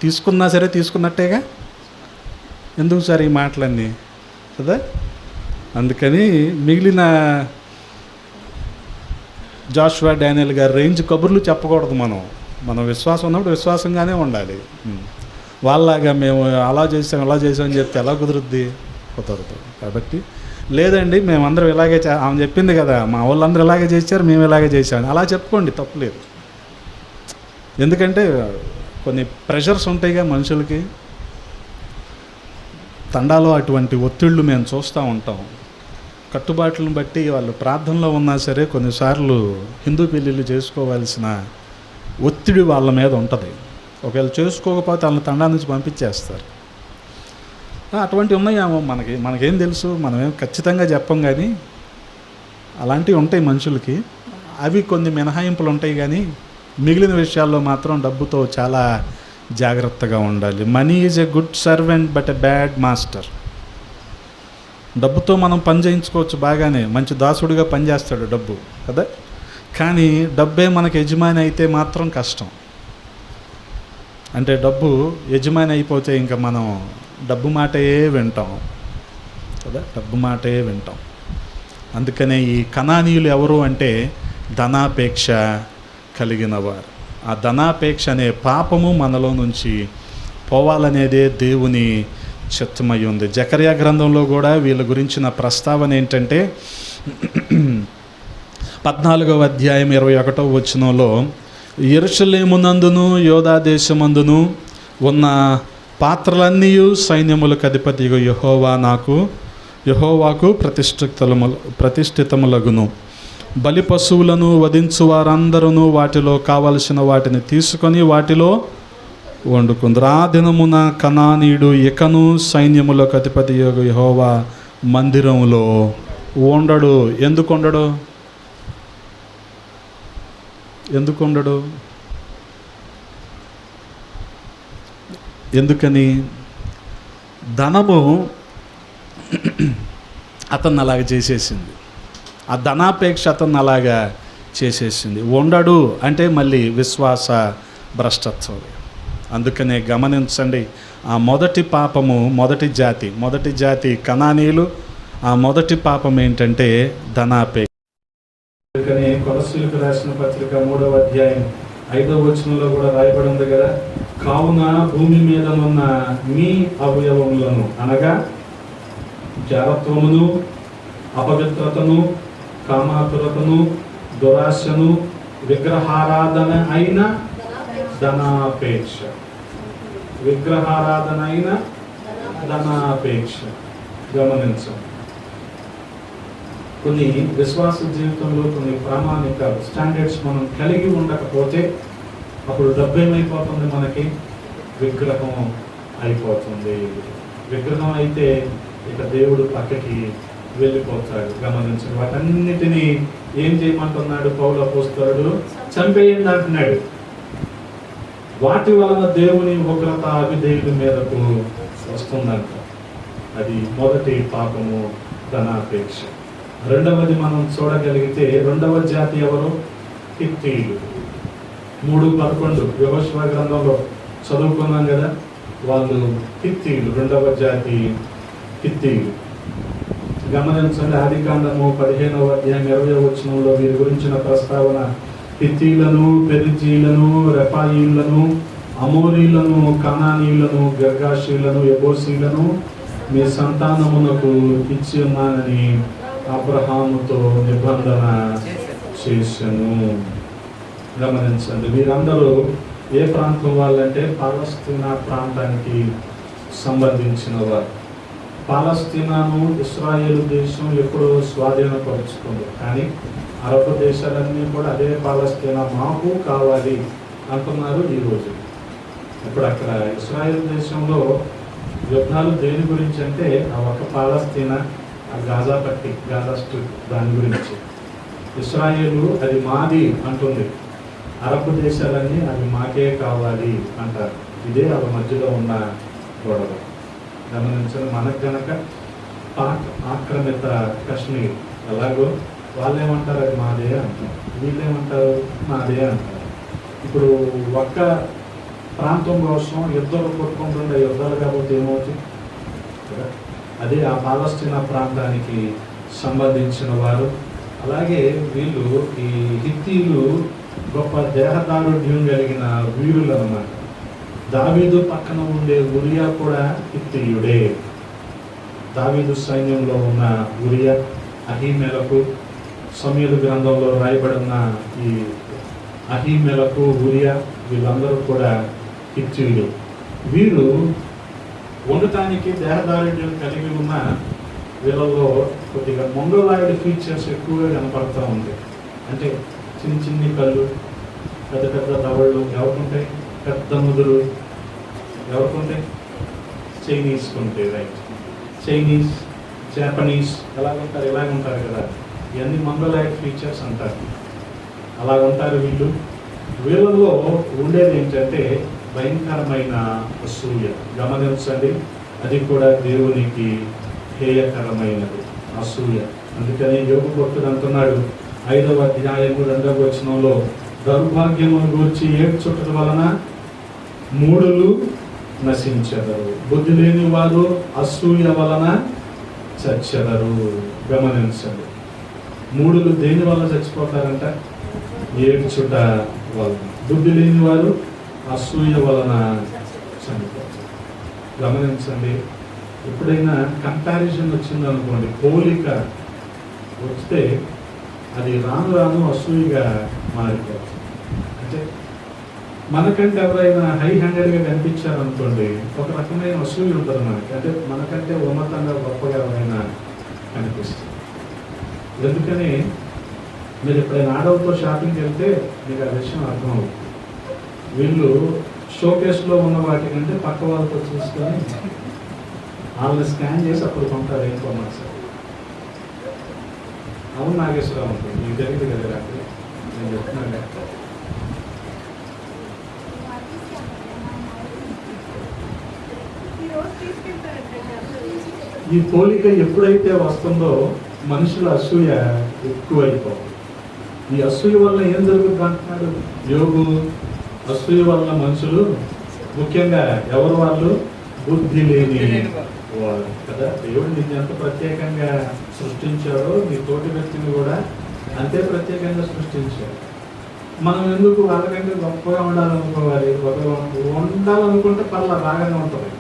తీసుకున్నా సరే తీసుకున్నట్టేగా. ఎందుకు సార్ ఈ మాటలన్నీ కదా. అందుకని మిగిలిన జాషువా డానియల్ గారి రేంజ్ కబుర్లు చెప్పకూడదు. మనం విశ్వాసం ఉన్నప్పుడు విశ్వాసంగానే ఉండాలి. వాళ్ళలాగా మేము అలా చేసాం అని చెప్తే ఎలా కుదురుద్ది? కుదరదు. కాబట్టి లేదండి మేమందరం ఇలాగే ఆమె చెప్పింది కదా, మా వాళ్ళందరూ ఇలాగే చేశారు, మేము ఇలాగే చేసామని అలా చెప్పుకోండి, తప్పులేదు. ఎందుకంటే కొన్ని ప్రెషర్స్ ఉంటాయిగా మనుషులకి, తండాలో అటువంటి ఒత్తిళ్ళు మేము చూస్తూ ఉంటాం. కట్టుబాట్లను బట్టి వాళ్ళు ప్రార్థనలో ఉన్నా సరే కొన్నిసార్లు హిందూ పెళ్ళిళ్ళు చేసుకోవాల్సిన ఒత్తిడి వాళ్ళ మీద ఉంటుంది. ఒకవేళ చేసుకోకపోతే వాళ్ళని తండా నుంచి పంపించేస్తారు. అటువంటివి ఉన్నాయేమో, మనకేం తెలుసు, మనమేం ఖచ్చితంగా చెప్పం, కానీ అలాంటివి ఉంటాయి మనుషులకి. అవి కొన్ని మినహాయింపులు ఉంటాయి, కానీ మిగిలిన విషయాల్లో మాత్రం డబ్బుతో చాలా జాగ్రత్తగా ఉండాలి. Money is a good servant but a bad master. డబ్బుతో మనం పని చేయించుకోవచ్చు, బాగానే మంచి దాసుడిగా పనిచేస్తాడు డబ్బు కదా, కానీ డబ్బే మనకు యజమాని అయితే మాత్రం కష్టం. అంటే డబ్బు యజమాని అయిపోతే ఇంకా మనం డబ్బు మాటే వింటాం కదా, డబ్బు మాటే వింటాం. అందుకనే ఈ కనానీయులు ఎవరు అంటే ధనాపేక్ష కలిగిన వారు. ఆ ధనాపేక్ష అనే పాపము మనలో నుంచి పోవాలనేదే దేవుని చిత్తమై ఉంది. జకర్యా గ్రంథంలో కూడా వీళ్ళ గురించిన ప్రస్తావన ఏంటంటే 14వ అధ్యాయం 21వ వచనంలో, యెరూషలేమునందును యూదా దేశమందును ఉన్న పాత్రలన్నీ సైన్యములకు అధిపతిగా యెహోవాకు ప్రతిష్ఠితములగును. బలి పశువులను వధించు వారందరూ వాటిలో కావలసిన వాటిని తీసుకొని వాటిలో వండుకుందరు. ఆ దినమున కనానీయుడు ఇకను సైన్యములకు అధిపతి యెహోవా మందిరంలో ఉండడు. ఎందుకుండడు? ఎందుకని? ధనము అతన్ని అలాగ చేసేసింది, ఆ ధనాపేక్ష అతన్ని అలాగా చేసేసింది. ఉండడు అంటే మళ్ళీ విశ్వాస భ్రష్టత్వం. అందుకనే గమనించండి, ఆ మొదటి పాపము మొదటి జాతి కనానీయులు. ఆ మొదటి పాపం ఏంటంటే ధనాపేక్ష. అందుకని కొలస్సీలకు రాసిన పత్రిక 3వ అధ్యాయం 5వ వచనంలో కూడా రాయబడి ఉంది కదా, కావున భూమి మీద ఉన్న మీ అవయవములను అనగా జారత్వమును, అపవిత్రతను, కామాతురతను, దురాశను, విగ్రహారాధన అయిన ధనాపేక్ష గమనించండి. కొన్ని విశ్వాస జీవితంలో కొన్ని ప్రామాణిక స్టాండర్డ్స్ మనం కలిగి ఉండకపోతే అప్పుడు డబ్బు ఏమైపోతుంది, మనకి విగ్రహం అయిపోతుంది. విగ్రహం అయితే ఇక దేవుడు పక్కకి వెళ్ళిపోతాడు. గమనించండి, వాటన్నిటినీ ఏం చేయమంటున్నాడు పౌలు అపోస్తలుడు? చంపేయండి అంటున్నాడు. వాటి వలన దేవుని ఉగ్రత అవిధేయుల మీదకు వస్తుందంట. అది మొదటి పాపము, ధనాపేక్ష. రెండవది మనం చూడగలిగితే రెండవ జాతి ఎవరు? హిత్తీయులు. 3:11 యెహోషువ గ్రంథంలో చదువుకున్నాం కదా, వాళ్ళు హిత్తీయులు, రెండవ జాతి హిత్తీయులు. గమనించండి, ఆదికాండము 15వ అధ్యాయం 20వ వచనంలో వీరి గురించిన ప్రస్తావన. హిత్తీయులను, పెరిజీయులను, రెఫాయీయులను, అమోరీయులను, కనానీయులను, గర్గాషీయులను, యెబూసీయులను మీ సంతానమునకు ఇచ్చి ఉన్నానని అబ్రహాముతో నిబంధన చేశాను. గమనించండి, వీరందరూ ఏ ప్రాంతం వాళ్ళంటే పాలస్తీనా ప్రాంతానికి సంబంధించిన వారు. పాలస్తీనాను ఇశ్రాయేలు దేశం ఎప్పుడో స్వాధీనపరుచుకుంది, కానీ అరబ్ దేశాలన్నీ కూడా అదే పాలస్తీనా మాకు కావాలి అంటున్నారు ఈరోజు. ఇప్పుడు అక్కడ ఇశ్రాయేల్ దేశంలో యుద్ధాలు దేని గురించి అంటే ఆ ఒక్క పాలస్తీనా, ఆ గాజా పట్టి, గాజా స్ట్రిప్, దాని గురించి. ఇశ్రాయేలు అది మాది అంటుంది, అరబ్ దేశాలన్నీ అవి మాకే కావాలి అంటారు. ఇదే వాళ్ళ మధ్యలో ఉన్న గొడవ. గమనించండి, మనకు కనుక పాక్ ఆక్రమిత కశ్మీర్ ఎలాగో వాళ్ళేమంటారు అది మాదే అంటారు, వీళ్ళేమంటారు మాదే అంటారు. ఇప్పుడు ఒక్క ప్రాంతం కోసం యుద్ధాలు కొట్టుకుంటుండే యుద్ధాలు కాబట్టి ఏమవుతుంది కదా, అదే ఆ పాలస్తీనా ప్రాంతానికి సంబంధించిన వారు. అలాగే వీళ్ళు ఈ హిత్తీయులు గొప్ప దేహదారుఢ్యం కలిగిన వీరులు అన్నమాట. దావీదు పక్కన ఉండే ఉరియా కూడా హిత్తీయుడే. దావీదు సైన్యంలో ఉన్న ఉరియా, అహీమెలకు, సమూయేలు గ్రంథంలో రాయబడిన ఈ అహీమెలకు, ఉరియా వీళ్ళందరూ కూడా హిత్తీయులు. వీరు ఉండటానికి దేహదారుఢ్యం కలిగి ఉన్న వీళ్ళలో కొద్దిగా మంగళాయుడు ఫీచర్స్ ఎక్కువగా కనపడుతూ ఉంటాయి. అంటే చిన్న చిన్ని కళ్ళు, పెద్ద పెద్ద దవళ్ళు ఎవరికుంటాయి, పెద్ద ముదురు ఎవరికుంటాయి, చైనీస్కి ఉంటాయి. రైట్, చైనీస్, జాపనీస్ ఎలాగుంటారు, ఇలాగుంటారు కదా, ఇవన్నీ మంగళాయుడు ఫీచర్స్ అంటారు. అలా ఉంటారు వీళ్ళు. వీళ్ళలో ఉండేది ఏంటంటే భయంకరమైన అసూయ. గమనించండి, అది కూడా దేవునికి హేయకరమైనది, అసూయ. అందుకని యోగు భక్తుడు అంటున్నాడు 5వ అధ్యాయము 2వ వచనంలో, దౌర్భాగ్యమును గూర్చి ఏడ్చుట వలన మూఢులు నశించెదరు, బుద్ధి లేని వారు అసూయ వలన చచ్చెదరు. గమనించండి, మూఢులు దేని వల్ల చచ్చిపోతారంట, ఏడ్చుట వలన. బుద్ధి లేని వారు అసూయ వలన చనిపోతారు. గమనించండి, ఎప్పుడైనా కంపారిజన్ వచ్చిందనుకోండి, పోలిక వస్తే అది రాను రాను అసూయగా మారిపోతుంది. అంటే మనకంటే ఎవరైనా హై హ్యాండెడ్గా కనిపించారనుకోండి, ఒక రకమైన అసూయ ఉంటుంది మనకి. అంటే మనకంటే ఉన్నతంగా గొప్పగా ఎవరైనా కనిపిస్తుంది. ఎందుకని మీరు ఎప్పుడైనా ఆడవుతో షాపింగ్కి వెళ్తే మీకు ఆ విషయం అర్థమవుతుంది. వీళ్ళు షోకేస్లో ఉన్న వాటి కంటే పక్క వాళ్ళతో చూసుకొని వాళ్ళని స్కాన్ చేసి అప్పుడు కొంటారు ఏం కొన్నారు సార్. అవును నాగేశ్వరరావు ఉంటుంది, మీకు తెలియదు కదా రాత్రి నేను చెప్తున్నాను. ఈ పోలిక ఎప్పుడైతే వస్తుందో మనుషుల అసూయ ఎక్కువైపోతుంది. ఈ అసూయ వల్ల ఏం జరుగుతుంది అంటున్నాడు యోగు. అసూయ వల్ల మనుషులు, ముఖ్యంగా ఎవరు వాళ్ళు, బుద్ధి లేని వారు కదా. దేవుడు నిన్ను ఎంత ప్రత్యేకంగా సృష్టించాడో నీ తోటి వ్యక్తిని కూడా అంతే ప్రత్యేకంగా సృష్టించాడు. మనం ఎందుకు వాళ్ళకంటే గొప్పగా ఉండాలనుకోవాలి? ఉండాలనుకుంటే పర్లా బాగానే ఉంటుంది.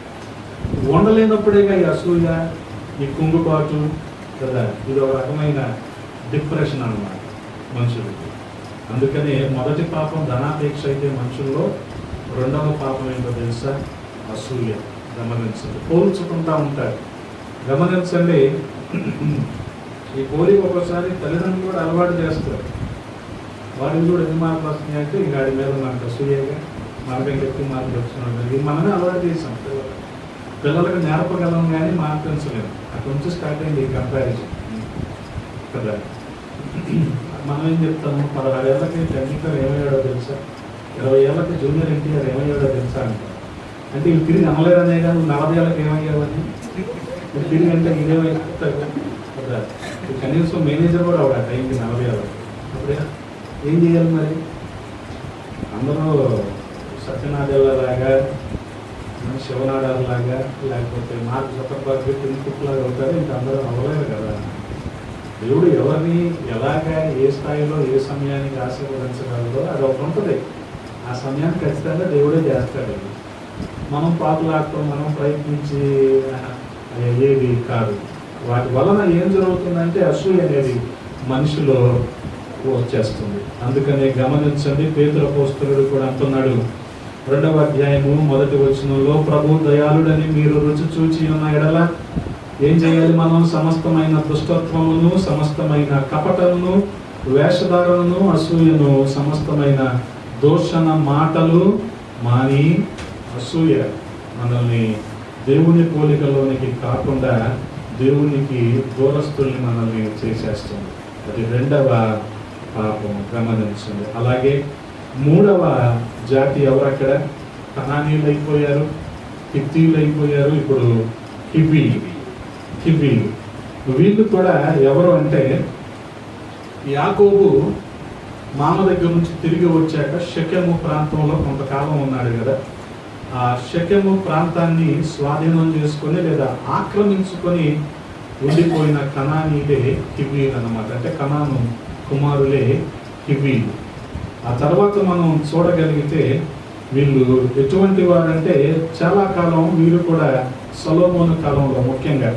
ఉండలేనప్పుడేగా ఈ అసూయ, ఈ కుంగుబాటు కదా, ఇది ఒక రకమైన డిప్రెషన్ అన్నమాట మనుషులకి. అందుకనే మొదటి పాపం ధనాపేక్ష అయితే మనుషుల్లో, రెండవ పాపం ఏంటో తెలుసా, అసూయ. గమనించండి, పోల్చుకుంటా ఉంటారు. గమనించండి, ఈ పోలిక ఒక్కోసారి తల్లిదండ్రులు కూడా అలవాటు చేస్తారు. వాడికి కూడా ఎన్ని మార్కులు వస్తున్నాయి అంటే ఈ గాడి మీద మనకు అసూయగా, మనకంటే ఎక్కువ మార్కులు వచ్చినాడు. ఇది మనమే అలవాటు చేసాం. పిల్లలకు నేర్పగలం కానీ మార్పించలేము. అక్కడ నుంచి స్టార్ట్ అయింది ఈ కంపారిజన్ కదా. మనం ఏం చెప్తాము, 16 ఏళ్ళకి టెక్నికల్ ఏమయ్యాడో తెలుసా, 20 ఏళ్ళకి జూనియర్ ఎన్టీఆర్ ఏమయ్యాడో తెలుసా అంటారు. అంటే ఇవి తిరిగి అనలేదనే కానీ నువ్వు 40 ఏళ్ళకి ఏమయ్యావని తిరిగి అంటే ఇదేమైపోతావు కదా. కనీసం మేనేజర్ కూడా అవడా టైంకి 40 ఏళ్ళకి. అప్పుడే ఏం చేయాలి మరి? అందరూ సత్యనారాయణలాగా, శివనాడాలాగా, లేకపోతే మార్క్ జకర్బర్గ్ లాగా అవుతారు. ఇంకా అందరూ అవ్వలేరు కదా. దేవుడు ఎవరిని ఎలాగా, ఏ స్థాయిలో, ఏ సమయానికి ఆశీర్వదించగలదో అది ఒకటి ఉంటుంది. ఆ సమయాన్ని ఖచ్చితంగా దేవుడే చేస్తాడు. మనం పాపులాడటం, మనం ప్రయత్నించి అయ్యేది కాదు. వాటి వలన ఏం జరుగుతుందంటే అసూయ అనేది మనిషిలో వచ్చేస్తుంది. అందుకనే గమనించండి, పేతురు అపోస్తలుడు కూడా అంటున్నాడు 2వ అధ్యాయము 1వ వచనంలో, ప్రభు దయాళుడని మీరు రుచి చూచి ఉన్న ఎడల ఏం చేయాలి? మనం సమస్తమైన దుష్టత్వమును, సమస్తమైన కపటమును, వేషధారణను, అసూయను, సమస్తమైన దోషణ మాటలు మాని, అసూయ మనల్ని దేవుని పోలికలోనికి కాకుండా దేవునికి దూరస్తుల్ని మనల్ని చేసేస్తుంది. అది 2వ పాపం. గమనించండి. అలాగే 3వ జాతి ఎవరు? అక్కడ కనానీయులు అయిపోయారు, హిత్తీయులు అయిపోయారు, ఇప్పుడు హివ్వీలు. వీళ్ళు కూడా ఎవరు అంటే, యాకోబు మామ దగ్గర నుంచి తిరిగి వచ్చాక షెకెము ప్రాంతంలో కొంతకాలం ఉన్నాడు కదా. ఆ షెకెము ప్రాంతాన్ని స్వాధీనం చేసుకొని లేదా ఆక్రమించుకొని ఉండిపోయిన కనానీలే హివ్వీలు అన్నమాట. అంటే కనాను కుమారులే హివ్వీలు. ఆ తర్వాత మనం చూడగలిగితే వీళ్ళు ఎటువంటి వారంటే, చాలా కాలం వీరు కూడా సొలొమోను కాలంలో, ముఖ్యంగా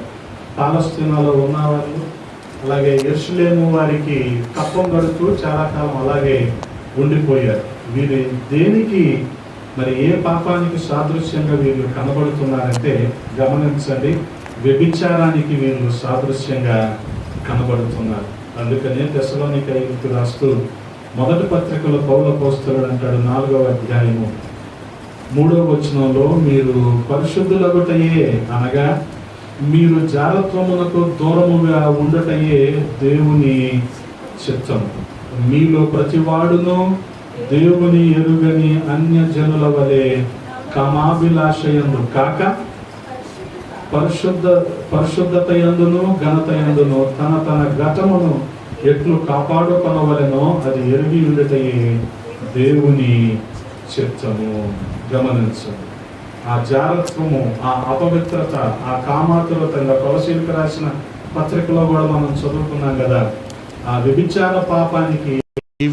పాలస్తీనాలో ఉన్నవాళ్ళు, అలాగే యెరూషలేము వారికి కప్పం గడుతూ చాలా కాలం అలాగే ఉండిపోయారు. వీరు దేనికి మరి ఏ పాపానికి సాదృశ్యంగా వీళ్ళు కనబడుతున్నారంటే గమనించండి, వ్యభిచారానికి వీళ్ళు సాదృశ్యంగా కనబడుతున్నారు. అందుకనే తెస్సలోనికైయులకు రాస్తూ మొదటి పత్రికలో పౌలు అపోస్తలుడు అంటాడు 4వ అధ్యాయము 3వ వచనంలో, మీరు పరిశుద్ధులగుటయే అనగా మీరు జారత్వమునకు దూరముగా ఉండటయే దేవుని చిత్తము. మీలో ప్రతివాడును దేవుని ఎరుగని అన్యజనుల వలె కామాభిలాషయందు కాక పరిశుద్ధతయందును ఘనతయందును తన ఘటమును ఎట్లు కాపాడుకొనవలెనో అది ఎరిగి ఉండటయే దేవుని చిత్తము. గమనించండి, ఆ జారత్వము, ఆ అపవిత్రత, ఆ కామాతురత, కొలసీలకు రాసిన పత్రికలో కూడా మనం చదువుకున్నాం కదా, ఆ వ్యభిచార పాపానికి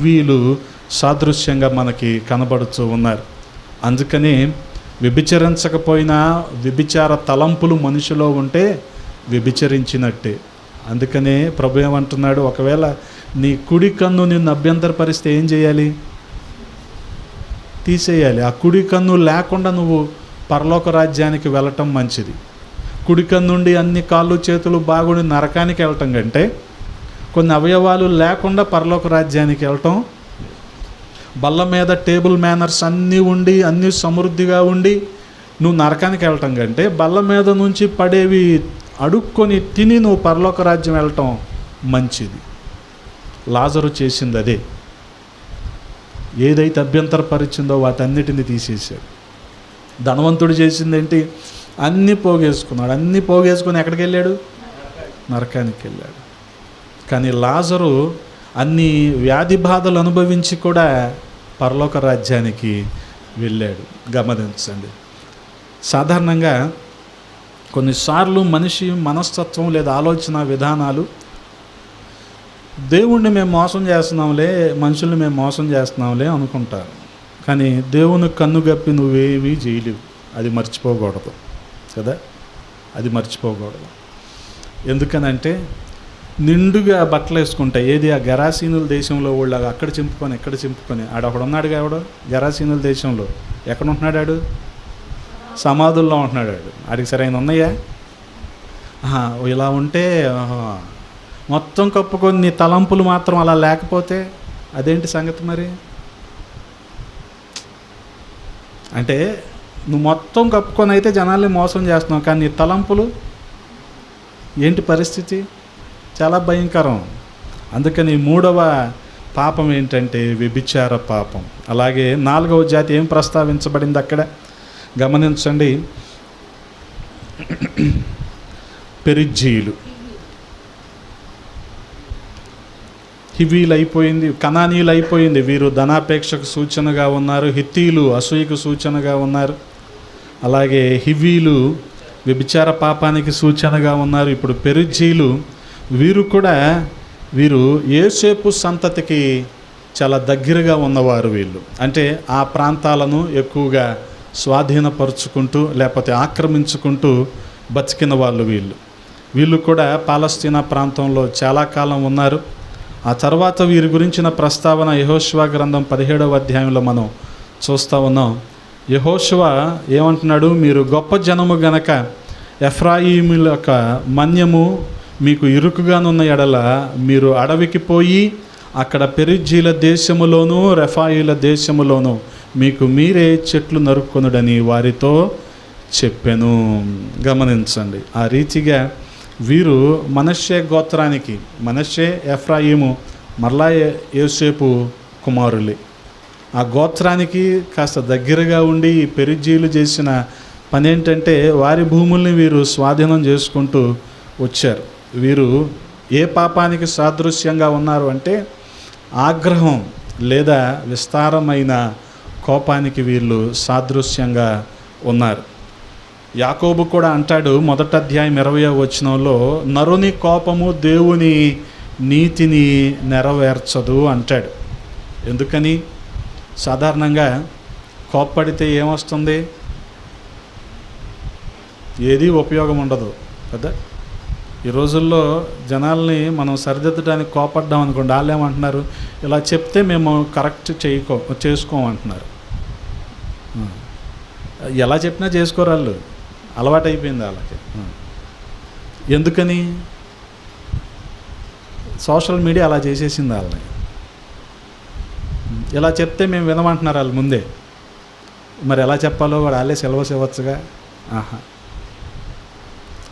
వీళ్ళు సాదృశ్యంగా మనకి కనబడుతూ ఉన్నారు. అందుకని వ్యభిచరించకపోయినా వ్యభిచార తలంపులు మనిషిలో ఉంటే వ్యభిచరించినట్టే. అందుకనే ప్రభు ఏమంటున్నాడు, ఒకవేళ నీ కుడి కన్ను నిన్ను అభ్యంతరపరిస్తే ఏం చేయాలి? తీసేయాలి. ఆ కుడి కన్ను లేకుండా నువ్వు పరలోక రాజ్యానికి వెళ్ళటం మంచిది. కుడి కన్నుండి అన్ని కాళ్ళు చేతులు బాగుండి నరకానికి వెళ్ళటం కంటే కొన్ని అవయవాలు లేకుండా పరలోక రాజ్యానికి వెళ్ళటం, బల్ల మీద టేబుల్ మేనర్స్ అన్నీ ఉండి అన్నీ సమృద్ధిగా ఉండి నువ్వు నరకానికి వెళ్ళటం కంటే బల్ల మీద నుంచి పడేవి అడుక్కొని తిని నువ్వు పరలోక రాజ్యం వెళ్ళటం మంచిది. లాజరు చేసింది అదే. ఏదైతే అభ్యంతరపరిచిందో వాటన్నిటిని తీసేశాడు. ధనవంతుడు చేసింది ఏంటి? అన్నీ పోగేసుకున్నాడు. అన్నీ పోగేసుకొని ఎక్కడికి వెళ్ళాడు? నరకానికి వెళ్ళాడు. కానీ లాజరు అన్ని వ్యాధి బాధలు అనుభవించి కూడా పరలోక రాజ్యానికి వెళ్ళాడు. గమనించండి, సాధారణంగా కొన్నిసార్లు మనిషి మనస్తత్వం లేదా ఆలోచన విధానాలు, దేవుణ్ణి మేము మోసం చేస్తున్నాంలే, మనుషుల్ని మేము మోసం చేస్తున్నాంలే అనుకుంటారు. కానీ దేవుని కన్ను గప్పి నువ్వేమీ చేయలేవు. అది మర్చిపోకూడదు కదా, అది మర్చిపోకూడదు. ఎందుకనంటే నిండుగా బట్టలు వేసుకుంటాయి. ఏది ఆ గెరాసీనుల దేశంలో వాళ్ళు అక్కడ చింపుకొని ఎక్కడ చింపుకొని, ఆడొకడు ఉన్నాడు కావడు గెరాసీనుల దేశంలో. ఎక్కడ ఉంటున్నాడు ఆడు? సమాధుల్లో ఉంటున్నాడు ఆడు. ఆడికి సరైన ఉన్నాయా? ఇలా ఉంటే మొత్తం కప్పుకొని నీ తలంపులు మాత్రం అలా లేకపోతే అదేంటి సంగతి మరి? అంటే నువ్వు మొత్తం కప్పుకొని అయితే జనాల్ని మోసం చేస్తున్నావు, కానీ నీ తలంపులు ఏంటి పరిస్థితి? చాలా భయంకరం. అందుకని 3వ పాపం ఏంటంటే వ్యభిచార పాపం. అలాగే 4వ జాతి ఏం ప్రస్తావించబడింది అక్కడ గమనించండి, పెరిజ్జీయులు. హివీలు అయిపోయింది, కనానీయులు అయిపోయింది. వీరు ధనాపేక్షకు సూచనగా ఉన్నారు. హిత్తీలు అసూయకు సూచనగా ఉన్నారు. అలాగే హివీలు వ్యభిచార పాపానికి సూచనగా ఉన్నారు. ఇప్పుడు పెరిజ్జీయులు, వీరు యోసేపు సంతతికి చాలా దగ్గరగా ఉన్నవారు. వీళ్ళు అంటే ఆ ప్రాంతాలను ఎక్కువగా స్వాధీనపరుచుకుంటూ లేకపోతే ఆక్రమించుకుంటూ బతికిన వాళ్ళు వీళ్ళు కూడా పాలస్తీనా ప్రాంతంలో చాలా కాలం ఉన్నారు. ఆ తర్వాత వీరి గురించిన ప్రస్తావన యెహోషువ గ్రంథం 17వ అధ్యాయంలో మనం చూస్తూ ఉన్నాం. యెహోషువ ఏమంటున్నాడు? మీరు గొప్ప జనము గనక ఎఫ్రాయిముల యొక్క మన్యము మీకు ఇరుకుగానున్న ఎడల మీరు అడవికి పోయి అక్కడ పెరిజ్జీల దేశములోను రెఫాయిల దేశములోను మీకు మీరే చెట్లు నరుక్కొనుడని వారితో చెప్పెను. గమనించండి, ఆ రీతిగా వీరు మనష్షే గోత్రానికి, మనష్షే ఎఫ్రాయిము మరలా యోసేపు కుమారులే, ఆ గోత్రానికి కాస్త దగ్గరగా ఉండి ఈ పెరిజ్జీలు చేసిన పని ఏంటంటే వారి భూముల్ని వీరు స్వాధీనం చేసుకుంటూ వచ్చారు. వీరు ఏ పాపానికి సాదృశ్యంగా ఉన్నారు అంటే ఆగ్రహం లేదా విస్తారమైన కోపానికి వీళ్ళు సాదృశ్యంగా ఉన్నారు. యాకోబు కూడా అంటాడు 1వ అధ్యాయం 20వ వచనంలో, నరుని కోపము దేవుని నీతిని నెరవేర్చదు అంటాడు. ఎందుకని? సాధారణంగా కోప్పడితే ఏమొస్తుంది? ఏది ఉపయోగం ఉండదు కదా. ఈ రోజుల్లో జనాల్ని మనం సరిదిద్దడానికి కోపడ్డాం అనుకోండి, వాళ్ళు ఏమంటున్నారు, ఇలా చెప్తే మేము కరెక్ట్ చేసుకోమంటున్నారు. ఎలా చెప్పినా చేసుకోరు, వాళ్ళు అలవాటు అయిపోయింది వాళ్ళకి. ఎందుకని? సోషల్ మీడియా అలా చేసేసింది వాళ్ళని. ఇలా చెప్తే మేము వినమంటున్నారు వాళ్ళు ముందే. మరి ఎలా చెప్పాలో వాడు వాళ్ళే సిలబస్ ఇవ్వచ్చుగా.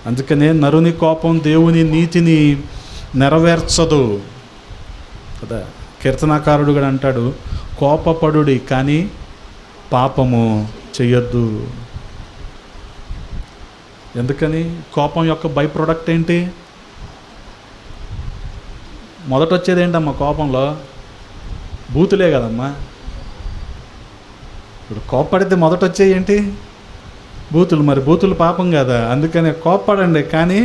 అందుకనే నరుని కోపం దేవుని నీతిని నెరవేర్చదు కదా. కీర్తనాకారుడు కూడా అంటాడు, కోపపడుడి కానీ పాపము చెయ్యొద్దు. ఎందుకని? కోపం యొక్క బై ప్రొడక్ట్ ఏంటి? మొదట వచ్చేది ఏంటమ్మా కోపంలో? బూతులే కదమ్మా. ఇప్పుడు కోప్పడితే మొదట వచ్చేది ఏంటి? బూతులు. మరి బూతులు పాపం కదా, అందుకని కోప్పడండి కానీ.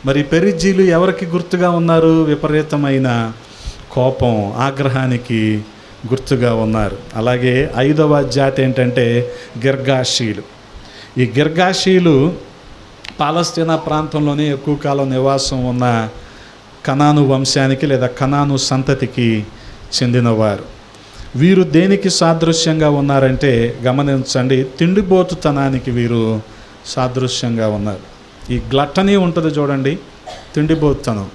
మరి పెరిజ్జీలు ఎవరికి గుర్తుగా ఉన్నారు? విపరీతమైన కోపం, ఆగ్రహానికి గుర్తుగా ఉన్నారు. అలాగే 5వ జాతి ఏంటంటే గిర్గాషీలు. ఈ గిర్గాషీలు పాలస్తీనా ప్రాంతంలోనే ఎక్కువ కాలం నివాసం ఉన్న కనాను వంశానికి లేదా కనాను సంతతికి చెందినవారు. వీరు దేనికి సాదృశ్యంగా ఉన్నారంటే గమనించండి, తిండిబోతుతనానికి వీరు సాదృశ్యంగా ఉన్నారు. ఈ గ్లట్టనీ ఉంటుంది చూడండి, తిండిబోతుతనం.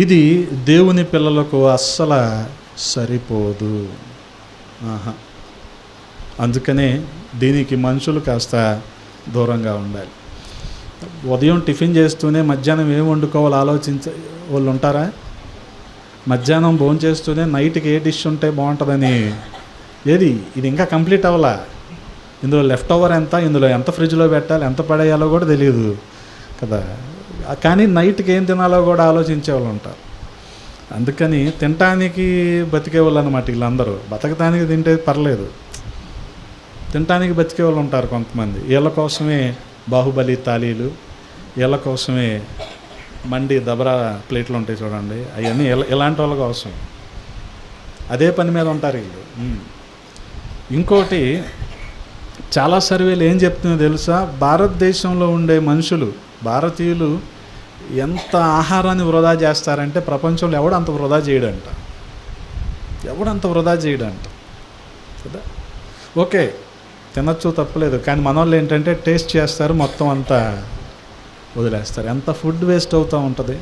ఇది దేవుని పిల్లలకు అస్సలు సరిపోదు. అందుకనే దీనికి మనుషులు కాస్త దూరంగా ఉండాలి. ఉదయం టిఫిన్ చేస్తూనే మధ్యాహ్నం ఏం వండుకోవాలో ఆలోచించే వాళ్ళు ఉంటారా? మధ్యాహ్నం భోజనం చేస్తూనే నైట్కి ఏ డిష్ ఉంటే బాగుంటుందని. ఏది ఇది ఇంకా కంప్లీట్ అవ్వాలా, ఇందులో లెఫ్ట్ ఓవర్ ఎంత, ఇందులో ఎంత ఫ్రిడ్జ్లో పెట్టాలి, ఎంత పడేయాలో కూడా తెలియదు కదా. కానీ నైట్కి ఏం తినాలో కూడా ఆలోచించే వాళ్ళు ఉంటారు. అందుకని తినటానికి బతికేవాళ్ళు అన్నమాట వీళ్ళందరూ. బతకటానికి తింటే పర్లేదు, తినటానికి బతికేవాళ్ళు ఉంటారు కొంతమంది. వీళ్ళ కోసమే బాహుబలి తాళీలు, వీళ్ళ కోసమే మండి దబరా ప్లేట్లు ఉంటాయి చూడండి, అవన్నీ ఇలాంటి వాళ్ళ కోసం అదే పని మీద ఉంటారు వీళ్ళు. ఇంకోటి, చాలా సర్వేలు ఏం చెప్తుందో తెలుసా? భారతదేశంలో ఉండే మనుషులు, భారతీయులు ఎంత ఆహారాన్ని వృధా చేస్తారంటే ప్రపంచంలో ఎవడంత వృధా చేయడంట, ఎవడంత వృధా చేయడంట కదా. ఓకే, తినచ్చు, తప్పలేదు. కానీ మన వాళ్ళు ఏంటంటే టేస్ట్ చేస్తారు, మొత్తం అంతా వదిలేస్తారు. ఎంత ఫుడ్ వేస్ట్ అవుతూ ఉంటుంది.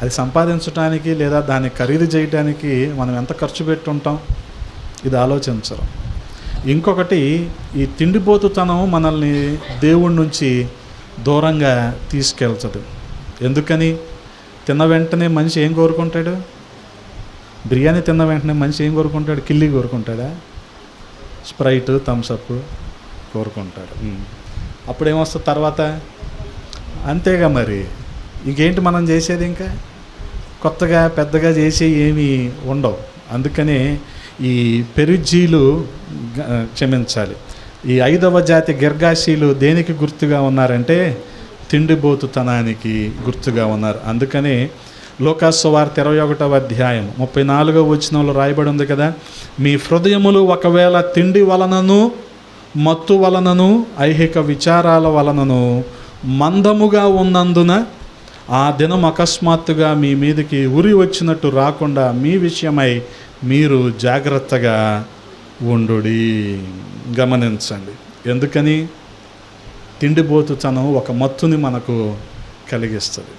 అది సంపాదించడానికి లేదా దాన్ని ఖరీదు చేయడానికి మనం ఎంత ఖర్చు పెట్టుంటాం, ఇది ఆలోచించరు. ఇంకొకటి, ఈ తిండిపోతుతనం మనల్ని దేవుడి నుంచి దూరంగా తీసుకెళ్తుంది. ఎందుకని? తిన్న వెంటనే మనిషి ఏం కోరుకుంటాడు? బిర్యానీ తిన్న వెంటనే మనిషి ఏం కోరుకుంటాడు? కిల్లి కోరుకుంటాడా? స్ప్రైట్, థమ్సప్ కోరుకుంటాడు. అప్పుడేమొస్తుంది తర్వాత? అంతేగా మరి. ఇంకేంటి మనం చేసేది? ఇంకా కొత్తగా పెద్దగా చేసే ఏమీ ఉండవు. అందుకనే ఈ పెరిజ్జీలు క్షమించాలి, ఈ 5వ జాతి గిర్గాషీలు దేనికి గుర్తుగా ఉన్నారంటే తిండిబోతుతనానికి గుర్తుగా ఉన్నారు. అందుకనే లూకాసు సువార్త 21వ అధ్యాయం 34వ వచనంలో రాయబడి ఉంది కదా, మీ హృదయములు ఒకవేళ తిండి వలనను మత్తు వలనను ఐహిక విచారాల వలనను మందముగా ఉన్నందున ఆ దినం అకస్మాత్తుగా మీ మీదకి ఉరి వచ్చినట్టు రాకుండా మీ విషయమై మీరు జాగ్రత్తగా ఉండుడి. గమనించండి. ఎందుకని? తిండిబోతుతనం ఒక మత్తుని మనకు కలిగిస్తుంది.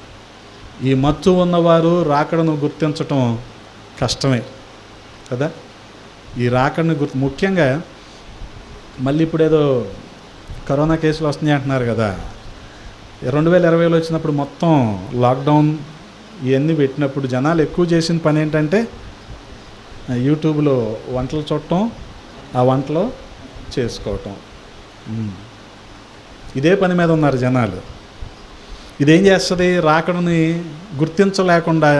ఈ మత్తు ఉన్నవారు రాకడను గుర్తించటం కష్టమే కదా. ఈ రాకడను ముఖ్యంగా మళ్ళీ ఇప్పుడు ఏదో కరోనా కేసులు వస్తున్నాయి అంటున్నారు కదా. 2020లో వచ్చినప్పుడు మొత్తం లాక్డౌన్ ఇవన్నీ పెట్టినప్పుడు జనాలు ఎక్కువ చేసిన పని ఏంటంటే యూట్యూబ్లో వంటలు చూడటం, ఆ వంటలో చేసుకోవటం. ఇదే పని మీద ఉన్నారు జనాలు. ఇదేం చేస్తుంది? రాకడని గుర్తించలేకుండా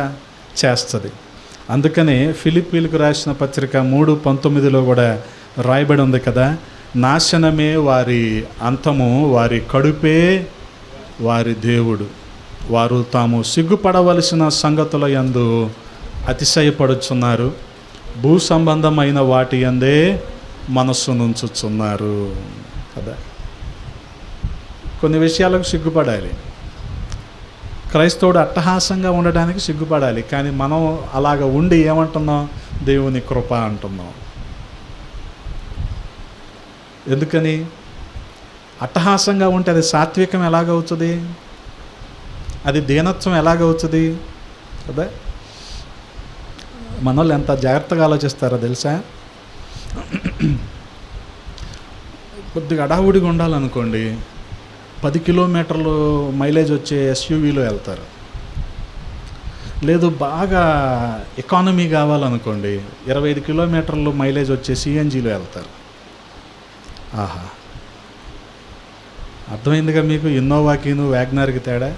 చేస్తుంది. అందుకనే ఫిలిప్పీలకు రాసిన పత్రిక 3:19లో కూడా రాయబడి ఉంది కదా, నాశనమే వారి అంతము, వారి కడుపే వారి దేవుడు, వారు తాము సిగ్గుపడవలసిన సంగతుల యందు అతిశయపడుచున్నారు, భూ సంబంధమైన వాటి యందే మనస్సు నుంచుచున్నారు కదా. కొన్ని విషయాలకు సిగ్గుపడాలి. క్రైస్తవుడు అట్టహాసంగా ఉండడానికి సిగ్గుపడాలి. కానీ మనం అలాగ ఉండి ఏమంటున్నాం? దేవుని కృప అంటున్నాం. ఎందుకని? అట్టహాసంగా ఉంటే అది సాత్వికం ఎలాగవుతుంది? అది దీనత్వం ఎలాగవుతుంది కదా? మన వాళ్ళు ఎంత జాగ్రత్తగా ఆలోచిస్తారో తెలుసా? కొద్దిగా అడావుడిగా ఉండాలనుకోండి, 10 కిలోమీటర్లు మైలేజ్ వచ్చే ఎస్యూవీలో వెళ్తారు. లేదు బాగా ఎకానమీ కావాలనుకోండి, 25 కిలోమీటర్లు మైలేజ్ వచ్చే సిఎన్జీలో వెళ్తారు. ఆహా, అర్థమైందిగా మీకు ఇన్నోవాకిను వ్యాగ్నర్కి తేడా?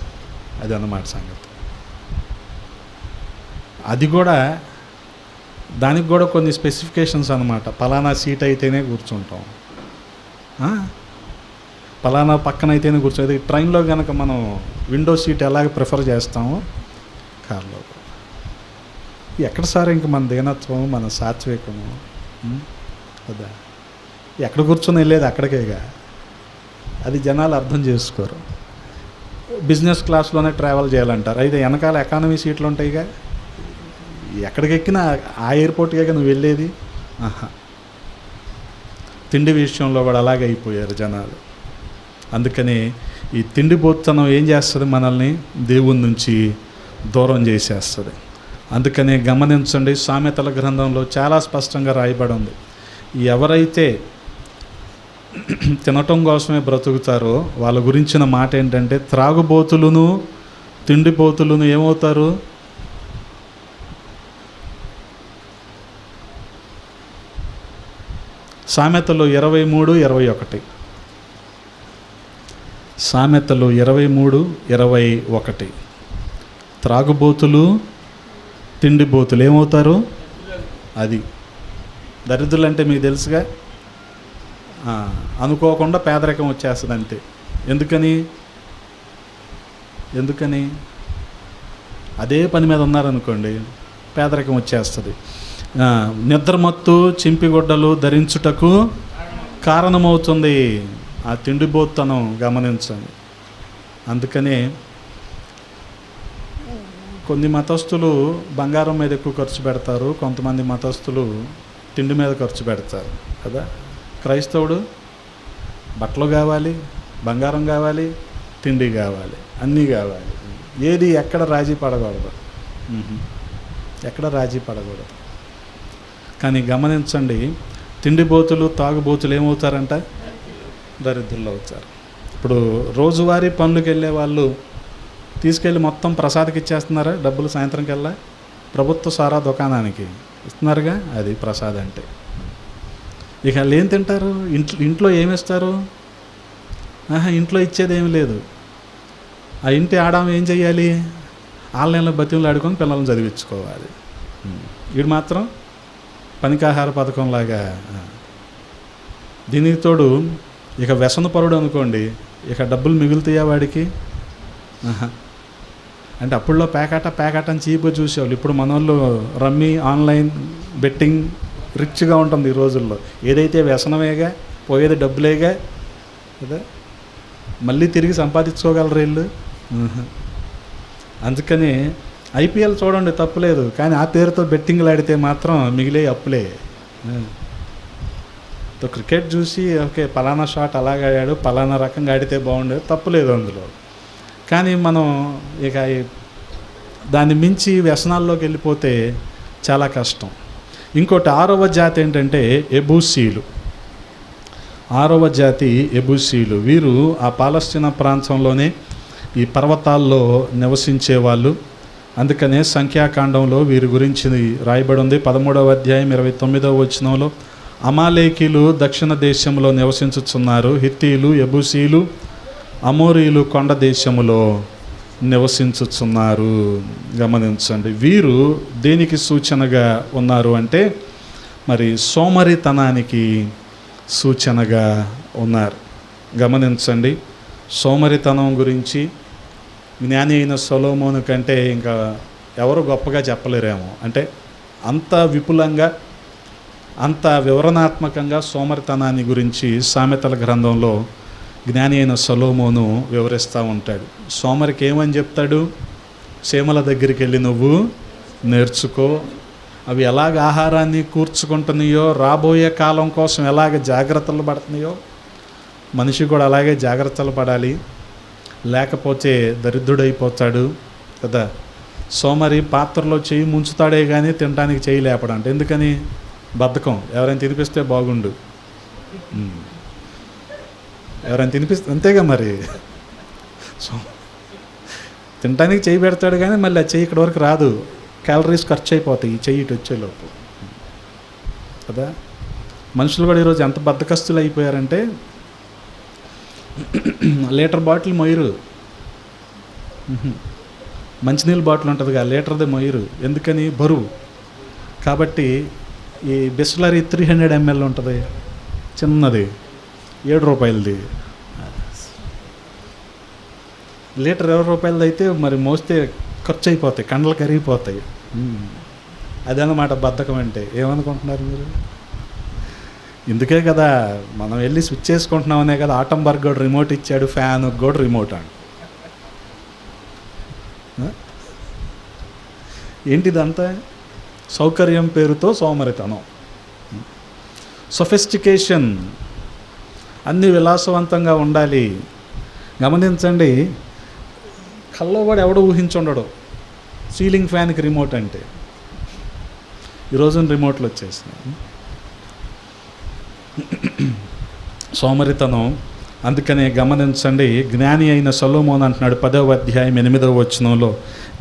అది అన్నమాట సంగతి. అది కూడా దానికి కూడా కొన్ని స్పెసిఫికేషన్స్ అన్నమాట. పలానా సీట్ అయితేనే కూర్చుంటాం, పలానా పక్కన అయితేనే కూర్చోది. ట్రైన్లో కనుక మనం విండో సీట్ ఎలాగ ప్రిఫర్ చేస్తామో కార్లో ఎక్కడ సార్ ఇంక మన దీనత్వం, మన సాత్వికము కదా? ఎక్కడ కూర్చొని వెళ్ళేది అక్కడికేగా. అది జనాలు అర్థం చేసుకోరు. బిజినెస్ క్లాస్లోనే ట్రావెల్ చేయాలంటారు. అయితే వెనకాల ఎకానమీ సీట్లు ఉంటాయిగా, ఎక్కడికి ఎక్కినా ఆ ఎయిర్పోర్ట్గా నువ్వు వెళ్ళేది. ఆహా, తిండి విషయంలో కూడా అలాగే అయిపోయారు జనాలు. అందుకని ఈ తిండిపోతనం ఏం చేస్తుంది? మనల్ని దేవుని నుంచి దూరం చేసేస్తుంది. అందుకని గమనించండి, సామెతల గ్రంథంలో చాలా స్పష్టంగా రాయబడి ఉంది, ఎవరైతే తినటం కోసమే బ్రతుకుతారో వాళ్ళ గురించిన మాట ఏంటంటే, త్రాగుబోతులను తిండిపోతులను ఏమవుతారు? సామెతలు 23:21. సామెతలు 23:21. త్రాగుబోతులు తిండిబోతులు ఏమవుతారు? అది దరిద్రులు అంటే మీకు తెలుసుగా. అనుకోకుండా పేదరికం వచ్చేస్తుంది అంతే. ఎందుకని అదే పని మీద ఉన్నారనుకోండి, పేదరికం వచ్చేస్తుంది. నిద్రమత్తు చింపిగుడ్డలు ధరించుటకు కారణమవుతుంది ఆ తిండిబోత్తనం. గమనించండి. అందుకనే కొన్ని మతస్థులు బంగారం మీద ఎక్కువ ఖర్చు పెడతారు, కొంతమంది మతస్థులు తిండి మీద ఖర్చు పెడతారు కదా. క్రైస్తవుడు బట్టలు కావాలి, బంగారం కావాలి, తిండి కావాలి, అన్నీ కావాలి. ఏది ఎక్కడ రాజీ పడకూడదు, ఎక్కడ రాజీ పడకూడదు. కానీ గమనించండి, తిండిబోతులు తాగుబోతులు ఏమవుతారంట? దరిద్రులు అవుతారు. ఇప్పుడు రోజువారీ పనులకు వెళ్ళే వాళ్ళు తీసుకెళ్ళి మొత్తం ప్రసాద్కి ఇచ్చేస్తున్నారా డబ్బులు? సాయంత్రం కల్లా ప్రభుత్వ సారా దుకాణానికి ఇస్తున్నారుగా, అది ప్రసాద్ అంటే. ఇక వాళ్ళు ఏం తింటారు? ఇంట్లో ఏమిస్తారు? ఇంట్లో ఇచ్చేది ఏమి లేదు. ఆ ఇంటి ఆడాము ఏం చెయ్యాలి? ఆన్లైన్లో బతిమలు ఆడుకొని పిల్లల్ని చదివించుకోవాలి. వీడు మాత్రం పనికాహార పథకంలాగా. దీనికి తోడు ఇక వ్యసనపరుడు అనుకోండి, ఇక డబ్బులు మిగులుతాయా వాడికి? అంటే అప్పుడులో పేకాట అని చీప్గా చూసేవాళ్ళు. ఇప్పుడు మన వాళ్ళు రమ్మీ, ఆన్లైన్ బెట్టింగ్ రిచ్గా ఉంటుంది ఈ రోజుల్లో. ఏదైతే వ్యసనమేగా, పోయేది డబ్బులేగా కదా, మళ్ళీ తిరిగి సంపాదించుకోగలరు వీళ్ళు. అందుకని ఐపీఎల్ చూడండి, తప్పులేదు. కానీ ఆ పేరుతో బెట్టింగ్లు ఆడితే మాత్రం మిగిలే అప్పులే. క్రికెట్ చూసి ఓకే పలానా షాట్ అలాగ ఆడాడు, పలానా రకంగా ఆడితే బాగుండేది, తప్పులేదు అందులో. కానీ మనం ఇక దాన్ని మించి వ్యసనాల్లోకి వెళ్ళిపోతే చాలా కష్టం. ఇంకోటి 6వ జాతి ఏంటంటే ఎబూసీలు. 6వ జాతి ఎబూసీలు. వీరు ఆ పాలస్తీనా ప్రాంతంలోనే ఈ పర్వతాల్లో నివసించేవాళ్ళు. అందుకనే సంఖ్యాకాండంలో వీరి గురించి రాయబడి ఉంది. 13వ అధ్యాయం 29వ వచనంలో, అమాలేకీలు దక్షిణ దేశంలో నివసించుచున్నారు, హిత్తీలు, ఎబూసీలు, అమోరీలు కొండ దేశములో నివసించుచున్నారు. గమనించండి, వీరు దేనికి సూచనగా ఉన్నారు అంటే మరి సోమరితనానికి సూచనగా ఉన్నారు. గమనించండి, సోమరితనం గురించి జ్ఞాని అయిన సొలొమోను కంటే ఇంకా ఎవరు గొప్పగా చెప్పలేరేమో. అంటే అంత విపులంగా, అంత వివరణాత్మకంగా సోమరితనాన్ని గురించి సామెతల గ్రంథంలో జ్ఞాని అయిన సొలొమోను వివరిస్తూ ఉంటాడు. సోమరికి ఏమని చెప్తాడు? సీమల దగ్గరికి వెళ్ళి నువ్వు నేర్చుకో, అవి ఎలాగ ఆహారాన్ని కూర్చుకుంటున్నాయో, రాబోయే కాలం కోసం ఎలాగ జాగ్రత్తలు పడుతున్నాయో మనిషి కూడా అలాగే జాగ్రత్తలు పడాలి, లేకపోతే దరిద్రుడైపోతాడు కదా. సోమరి పాత్రలో చేయి ముంచుతాడే కానీ తినడానికి చేయి లేపడంట. ఎందుకని? బద్ధకం. ఎవరైనా తినిపిస్తే బాగుండు, ఎవరైనా తినిపిస్తే అంతేగా మరి. సో తినడానికి చేయి పెడతాడు కానీ మళ్ళీ ఆ చెయ్యి ఇక్కడ వరకు రాదు, క్యాలరీస్ ఖర్చు అయిపోతాయి ఈ చెయ్యి ఇటు వచ్చేలోపు కదా. మనుషులు కూడా ఈరోజు ఎంత బద్ధకస్తులు అయిపోయారంటే లీటర్ బాటిల్ మొయ్యరు, మంచినీళ్ళ బాటిల్ ఉంటుందిగా లీటర్ది మొయ్యరు. ఎందుకని? బరువు. కాబట్టి ఈ బిస్లరీ 300 ml ఉంటుంది చిన్నది, 7 రూపాయలది. లీటర్ 20 రూపాయలది అయితే మరి మోస్తే ఖర్చు అయిపోతాయి, కండలు కరిగిపోతాయి. అదన్నమాట బద్ధకం అంటే. ఏమనుకుంటున్నారు మీరు? ఇందుకే కదా మనం వెళ్ళి స్విచ్ చేసుకుంటున్నామనే కదా ఆటంబర్గ్ కూడా రిమోట్ ఇచ్చాడు, ఫ్యాన్ కూడా రిమోట్ అండి. ఏంటిదంతా? సౌకర్యం పేరుతో సోమరితనం, సొఫిస్టికేషన్, అన్నీ విలాసవంతంగా ఉండాలి. గమనించండి, కల్లో కూడా ఎవడో ఊహించుండడు సీలింగ్ ఫ్యాన్కి రిమోట్ అంటే. ఈరోజు రిమోట్లు వచ్చేసినాయి. సోమరితనం. అందుకనే గమనించండి, జ్ఞాని అయిన సొలొమోను అంటున్నాడు 10వ అధ్యాయం 8వ వచనంలో,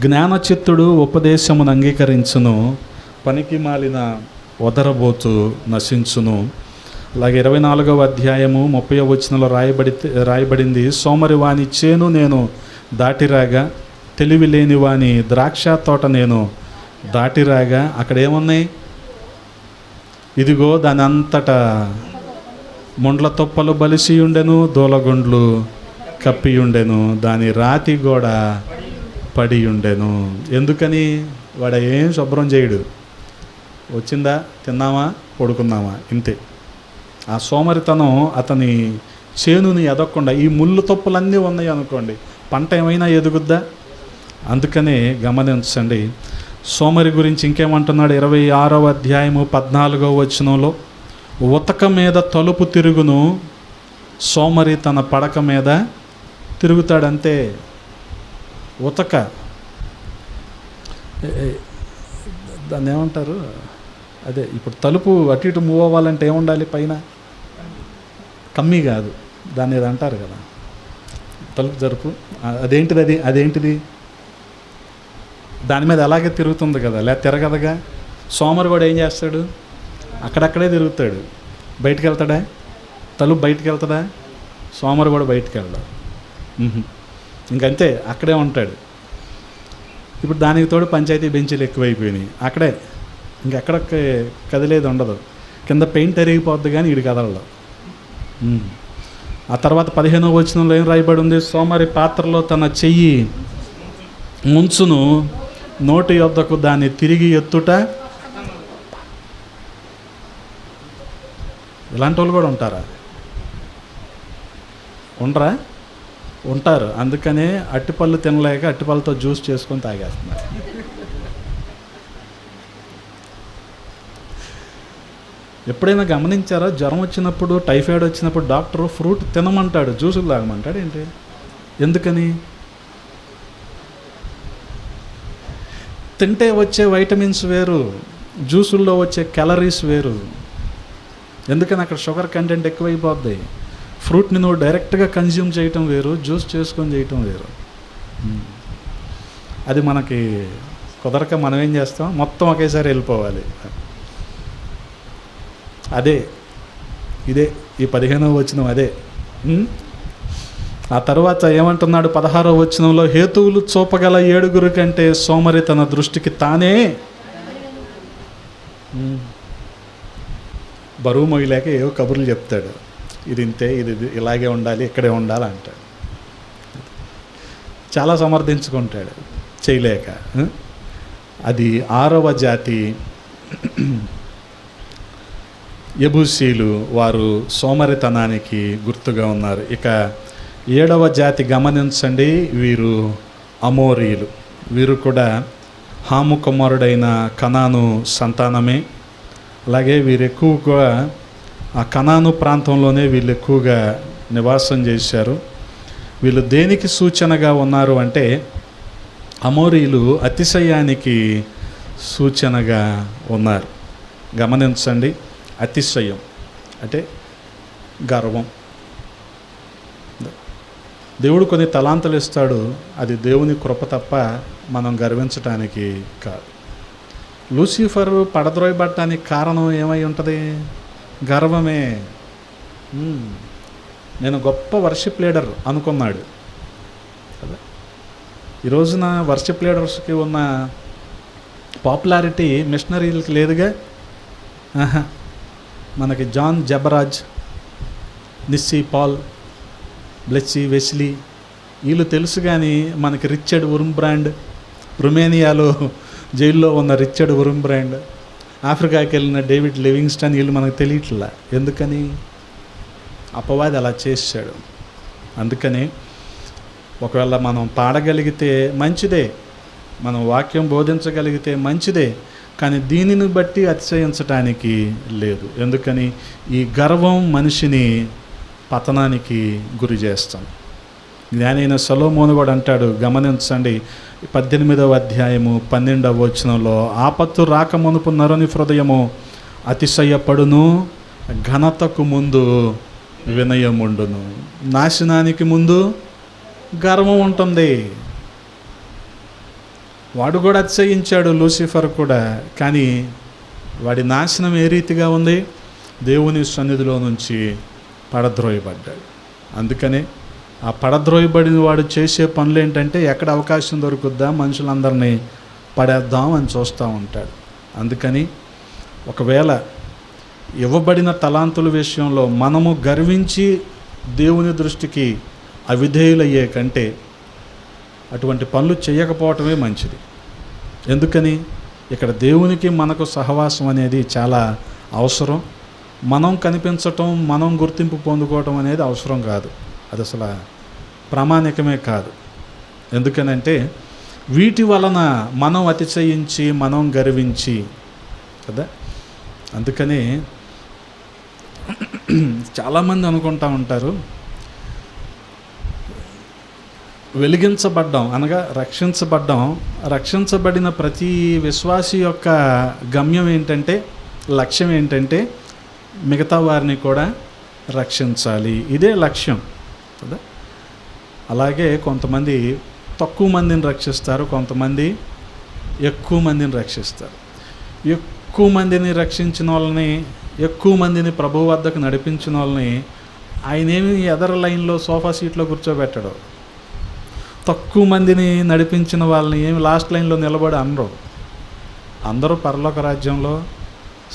జ్ఞానచిత్తుడు ఉపదేశమును అంగీకరించును, పనికి మాలిన వదరబోతు నశించును. అలాగే 24వ అధ్యాయము 30వ వచనంలో రాయబడింది, సోమరి వాని చేను నేను దాటిరాగా, తెలివి లేని వాని ద్రాక్ష తోట నేను దాటిరాగా. అక్కడ ఏమున్నాయి? ఇదిగో దాని అంతటా ముండ్ల తొప్పలు బలిసి ఉండెను, దూలగుండ్లు కప్పి ఉండెను, దాని రాతి గోడ పడి ఉండెను. ఎందుకని? వాడు ఏం శుభ్రం చేయడు. వచ్చిందా, తిన్నామా, పడుకున్నామా, ఇంతే. ఆ సోమరితనం అతని చేనుని ఎదగకుండా, ఈ ముళ్ళు తొప్పులన్నీ ఉన్నాయి అనుకోండి, పంట ఏమైనా ఎదుగుద్దా? అందుకనే గమనించండి, సోమరి గురించి ఇంకేమంటున్నాడు? 26వ అధ్యాయము 14వ వచనంలో, ఉతక మీద తలుపు తిరుగును, సోమరి తన పడక మీద తిరుగుతాడంతే. ఉతక దాన్ని ఏమంటారు? అదే ఇప్పుడు తలుపు అటు ఇటు మూవ్ అవ్వాలంటే ఏముండాలి? పైన కమ్మీ కాదు, దాన్ని ఏదో అంటారు కదా, తలుపు జరుపు. అదేంటిది? అదేంటిది? దాని మీద అలాగే తిరుగుతుంది కదా, లేదా తిరగదగా. సోమరి కూడా ఏం చేస్తాడు? అక్కడక్కడే తిరుగుతాడు. బయటికి వెళ్తాడా? తలుపు బయటికి వెళ్తుందా? సోమరి కూడా బయటికి వెళ్తాడు. ఇంకంతే, అక్కడే ఉంటాడు. ఇప్పుడు దానికి తోడు పంచాయతీ బెంచీలు ఎక్కువైపోయినాయి. అక్కడే ఇంకెక్కడ కదిలేదు ఉండదు. కింద పెయింట్ అరిగిపోద్ది కానీ వీడి కదలదు. ఆ తర్వాత 15వ వచనంలో ఏం రాయబడి ఉంది? సోమరి పాత్రలో తన చెయ్యి ముంచును, నోటి యొద్దకు దాన్ని తిరిగి ఎత్తుట. ఇలాంటి వాళ్ళు కూడా ఉంటారా? ఉండరా? ఉంటారు. అందుకనే అట్టిపళ్ళు తినలేక అట్టిపళ్ళతో జ్యూస్ చేసుకొని తాగేస్తున్నారు. ఎప్పుడైనా గమనించారా? జ్వరం వచ్చినప్పుడు, టైఫాయిడ్ వచ్చినప్పుడు డాక్టర్ ఫ్రూట్ తినమంటాడు, జ్యూసులు తాగమంటాడు. ఏంటి? ఎందుకని? తింటే వచ్చే వైటమిన్స్ వేరు, జ్యూసుల్లో వచ్చే క్యాలరీస్ వేరు. ఎందుకని? అక్కడ షుగర్ కంటెంట్ ఎక్కువైపోద్ది. ఫ్రూట్ని నువ్వు డైరెక్ట్గా కన్జ్యూమ్ చేయటం వేరు, జ్యూస్ చేసుకొని చేయటం వేరు. అది మనకి కుదరక మనం ఏం చేస్తాం? మొత్తం ఒకేసారి వెళ్ళిపోవాలి. అదే ఇదే ఈ 15వ వచనం అదే. ఆ తర్వాత ఏమంటున్నాడు? 16వ వచనంలో, హేతువులు చూపగల 7 కంటే సోమరి తన దృష్టికి తానే బరువు మొయ్యలేక ఏవో కబుర్లు చెప్తాడు. ఇది ఇంతే, ఇది ఇలాగే ఉండాలి, ఇక్కడే ఉండాలి అంటాడు. చాలా సమర్థించుకుంటాడు చేయలేక. అది 6వ జాతి. యెబూసీలు వారు సోమరితనానికి గుర్తుగా ఉన్నారు. ఇక 7వ జాతి గమనించండి, వీరు అమోరీయులు. వీరు కూడా హాము కుమారుడైన కనాను సంతానమే. అలాగే వీరు ఎక్కువగా ఆ కనాను ప్రాంతంలోనే వీళ్ళు ఎక్కువగా నివాసం చేశారు. వీళ్ళు దేనికి సూచనగా ఉన్నారు అంటే అమోరీయులు అతిశయానికి సూచనగా ఉన్నారు. గమనించండి, అతిశయం అంటే గర్వం. దేవుడు కొన్ని తలాంతులు ఇస్తాడు, అది దేవుని కృప తప్ప మనం గర్వించటానికి కాదు. లూసిఫర్ పడద్రోయబడటానికి కారణం ఏమై ఉంటుంది? గర్వమే. నేను గొప్ప వర్షిప్ లీడర్ అనుకున్నాడు కదా. ఈ రోజున వర్షిప్ లీడర్స్కి ఉన్న పాపులారిటీ మిషనరీలకి లేదుగా. మనకి జాన్ జబరాజ్, నిస్సీ పాల్, బ్లెస్సీ వెస్లీ వీళ్ళు తెలుసు. కానీ మనకి రిచర్డ్ ఉరుంబ్రాండ్, రొమేనియాలో జైల్లో ఉన్న రిచర్డ్ ఉరుంబ్రాండ్, ఆఫ్రికాకి వెళ్ళిన డేవిడ్ లివింగ్స్టన్ వీళ్ళు మనకు తెలియట్లా. ఎందుకని? అపవాది అలా చేశాడు. అందుకని ఒకవేళ మనం పాడగలిగితే మంచిదే, మనం వాక్యం బోధించగలిగితే మంచిదే, కానీ దీనిని బట్టి అతిశయించటానికి లేదు. ఎందుకని? ఈ గర్వం మనిషిని పతనానికి గురి చేస్తాం. జ్ఞానైన సొలొమోను కూడా అంటాడు, గమనించండి 18వ అధ్యాయము 12వ వచనంలో, ఆపత్తు రాకమునుపు నరుని హృదయము అతిశయపడును, ఘనతకు ముందు వినయముండును. నాశనానికి ముందు గర్వం ఉంటుంది. వాడు కూడా అతిశయించాడు, లూసిఫర్ కూడా. కానీ వాడి నాశనం ఏ రీతిగా ఉంది? దేవుని సన్నిధిలో నుంచి పడద్రోయబడ్డాడు. అందుకనే ఆ పడద్రోయబడిన వాడు చేసే పనులు ఏంటంటే ఎక్కడ అవకాశం దొరుకుద్దా మనుషులందరినీ పడేద్దాం అని చూస్తూ ఉంటాడు. అందుకని ఒకవేళ ఇవ్వబడిన తలాంతుల విషయంలో మనము గర్వించి దేవుని దృష్టికి అవిధేయులయ్యే కంటే అటువంటి పనులు చేయకపోవటమే మంచిది. ఎందుకని? ఇక్కడ దేవునికి మనకు సహవాసం అనేది చాలా అవసరం. మనం కనిపించటం, మనం గుర్తింపు పొందుకోవటం అనేది అవసరం కాదు. అది అసలు ప్రామాణికమే కాదు. ఎందుకనంటే వీటి వలన మనం అతిశయించి, మనం గర్వించి కదా. అందుకని చాలామంది అనుకుంటూ ఉంటారు, వెలిగించబడ్డాం అనగా రక్షించబడ్డాం. రక్షించబడిన ప్రతి విశ్వాసి యొక్క గమ్యం ఏంటంటే, లక్ష్యం ఏంటంటే మిగతా వారిని కూడా రక్షించాలి. ఇదే లక్ష్యం కదా. అలాగే కొంతమంది తక్కువ మందిని రక్షిస్తారు, కొంతమంది ఎక్కువ మందిని రక్షిస్తారు. ఎక్కువ మందిని రక్షించిన వాళ్ళని, ఎక్కువ మందిని ప్రభు వద్దకు నడిపించిన వాళ్ళని ఆయనేమి ఎదర లైన్లో సోఫా సీట్లో కూర్చోబెట్టడు. తక్కువ మందిని నడిపించిన వాళ్ళని ఏమి లాస్ట్ లైన్లో నిలబడి అనరు. అందరూ పరలోక రాజ్యంలో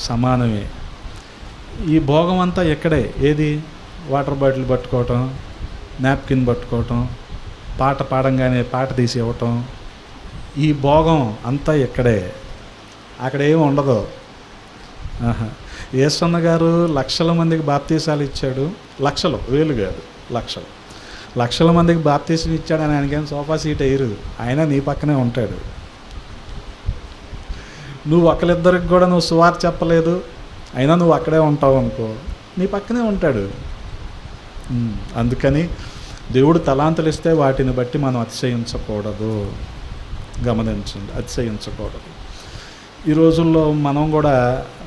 సమానమే. ఈ భోగం అంతా ఎక్కడే. ఏది? వాటర్ బాటిల్ పట్టుకోవటం, నాప్కిన్ పట్టుకోవటం, పాట పాడంగానే పాట తీసి ఇవ్వటం, ఈ భోగం అంతా ఎక్కడే. అక్కడ ఏమి ఉండదు. యేసన్న గారు లక్షల మందికి బాప్తీసాలు ఇచ్చాడు. లక్షలు, వేలు కాదు, లక్షల మందికి బాప్తీసం ఇచ్చాడు. అని ఆయనకేం సోఫా సీట్ వేయరు, ఆయన నీ పక్కనే ఉంటాడు. నువ్వు ఒకరిద్దరికి కూడా నువ్వు సువార్త చెప్పలేదు, అయినా నువ్వు అక్కడే ఉంటావు అనుకో, నీ పక్కనే ఉంటాడు. అందుకని దేవుడు తలాంతులు ఇస్తే వాటిని బట్టి మనం అతిశయించకూడదు. గమనించండి, అతిశయించకూడదు. ఈ రోజుల్లో మనం కూడా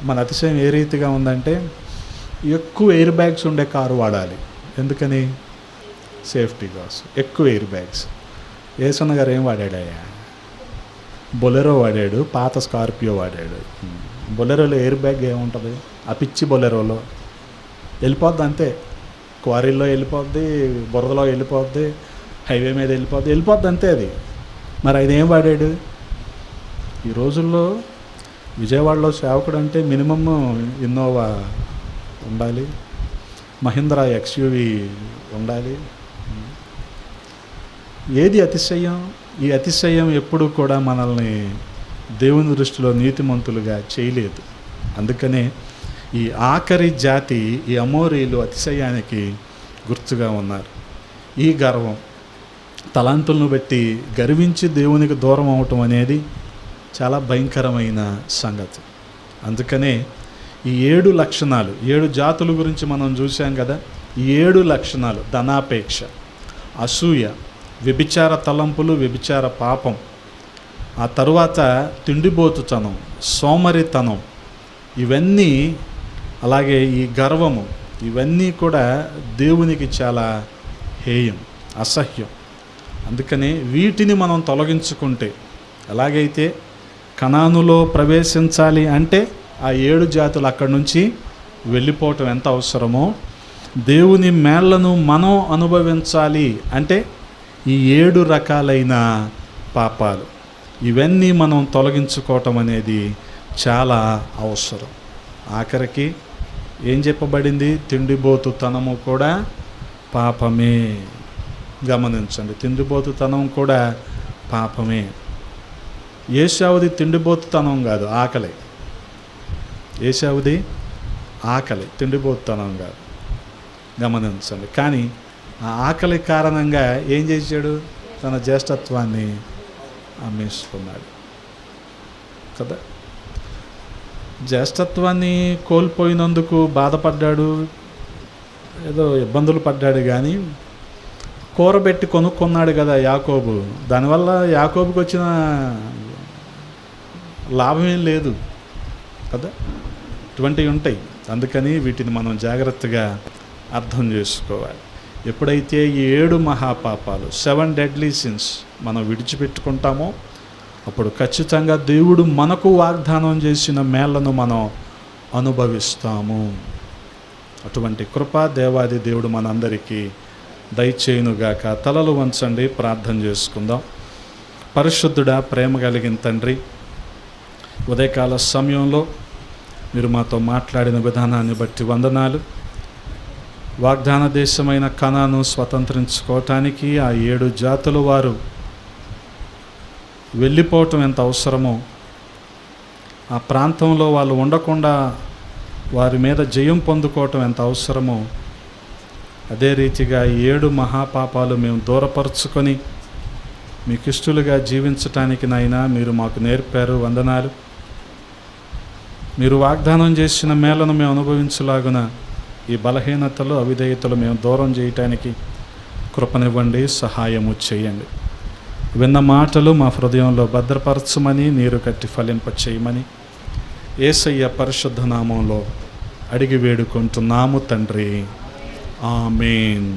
మన అతిశయం ఏ రీతిగా ఉందంటే, ఎక్కువ ఎయిర్ బ్యాగ్స్ ఉండే కారు వాడాలి. ఎందుకని? సేఫ్టీ కోసం. ఎక్కువ ఎయిర్ బ్యాగ్స్. యేసన్న గారు ఏం వాడాడయ్యా? బొలెరో వాడాడు, పాత స్కార్పియో వాడాడు. బొలెరోలో ఎయిర్ బ్యాగ్ ఏముంటుంది? ఆ పిచ్చి బొలెరోలో వెళ్ళిపోద్ది అంతే. క్వారీల్లో వెళ్ళిపోద్ది, బురదలో వెళ్ళిపోద్ది, హైవే మీద వెళ్ళిపోద్ది అంతే అది. మరి ఆయన ఏం వాడాడు? ఈ రోజుల్లో విజయవాడలో సేవకుడు అంటే మినిమమ్ ఇన్నోవా ఉండాలి, మహీంద్రా ఎక్స్యూవీ ఉండాలి. ఏది అతిశయం? ఈ అతిశయం ఎప్పుడూ కూడా మనల్ని దేవుని దృష్టిలో నీతిమంతులుగా చేయలేదు. అందుకనే ఈ ఆఖరి జాతి, ఈ అమోరీలు అతిశయానికి గుర్తుగా ఉన్నారు. ఈ గర్వం, తలాంతులను బట్టి గర్వించి దేవునికి దూరం అవటం అనేది చాలా భయంకరమైన సంగతి. అందుకనే ఈ 7 లక్షణాలు, 7 జాతుల గురించి మనం చూసాం కదా. ఈ 7 లక్షణాలు: ధనాపేక్ష, అసూయ, వ్యభిచార తలంపులు, వ్యభిచార పాపం, ఆ తరువాత తిండిబోతుతనం, సోమరితనం, ఇవన్నీ, అలాగే ఈ గర్వము, ఇవన్నీ కూడా దేవునికి చాలా హేయం, అసహ్యం. అందుకని వీటిని మనం తొలగించుకుంటే, ఎలాగైతే కనానులో ప్రవేశించాలి అంటే ఆ 7 జాతులు అక్కడి నుంచి వెళ్ళిపోవటం ఎంత అవసరమో, దేవుని మేళ్లను మనం అనుభవించాలి అంటే ఈ 7 రకాలైన పాపాలు, ఇవన్నీ మనం తొలగించుకోవటం అనేది చాలా అవసరం. ఆఖరికి ఏం చెప్పబడింది? తిండిబోతుతనము కూడా పాపమే. గమనించండి, తిండిబోతుతనం కూడా పాపమే. ఏశావుది తిండిబోతుతనం కాదు, ఆకలి. ఏశావుది ఆకలి, తిండిబోతుతనం కాదు. గమనించండి. కానీ ఆ ఆకలి కారణంగా ఏం చేశాడు? తన జ్యేష్ఠత్వాన్ని అమ్మేసుకున్నాడు కదా. జ్యేష్ఠత్వాన్ని కోల్పోయినందుకు బాధపడ్డాడు, ఏదో ఇబ్బందులు పడ్డాడు, కానీ కూరబెట్టి కొనుక్కున్నాడు కదా యాకోబు. దానివల్ల యాకోబుకి వచ్చిన లాభమేం లేదు కదా. ఇటువంటివి ఉంటాయి. అందుకని వీటిని మనం జాగ్రత్తగా అర్థం చేసుకోవాలి. ఎప్పుడైతే ఈ 7 మహాపాపాలు, 7 డెడ్లీ సిన్స్ మనం విడిచిపెట్టుకుంటామో, అప్పుడు ఖచ్చితంగా దేవుడు మనకు వాగ్దానం చేసిన మేళ్లను మనం అనుభవిస్తాము. అటువంటి కృప దేవాది దేవుడు మనందరికీ దయచేయునుగాక. తలలు వంచండి, ప్రార్థన చేసుకుందాం. పరిశుద్ధుడా, ప్రేమ కలిగిన తండ్రి, ఉదయకాల సమయంలో మీరు మాతో మాట్లాడిన విధానాన్ని బట్టి వందనాలు. వాగ్దాన దేశమైన కనాను స్వతంత్రించుకోవటానికి ఆ 7 జాతుల వారు వెళ్ళిపోవటం ఎంత అవసరమో, ఆ ప్రాంతంలో వాళ్ళు ఉండకుండా వారి మీద జయం పొందుకోవటం ఎంత అవసరమో, అదే రీతిగా 7 మహాపాపాలు మేము దూరపరుచుకొని మీకు ఇష్టలుగా జీవించటానికి నాయనా మీరు మాకు నేర్పారు. వందనాలు. మీరు వాగ్దానం చేసిన మేలను మేము అనుభవించలాగున ఈ బలహీనతలు, అవిధేయతలు మేము దూరం చేయటానికి కృపనివ్వండి, సహాయము చేయండి. విన్న మాటలు మా హృదయంలో భద్రపరచమని, నీరు కట్టి ఫలింప చేయమని యేసయ్య పరిశుద్ధ నామంలో అడిగి వేడుకుంటున్నాము తండ్రి. ఆమేన్.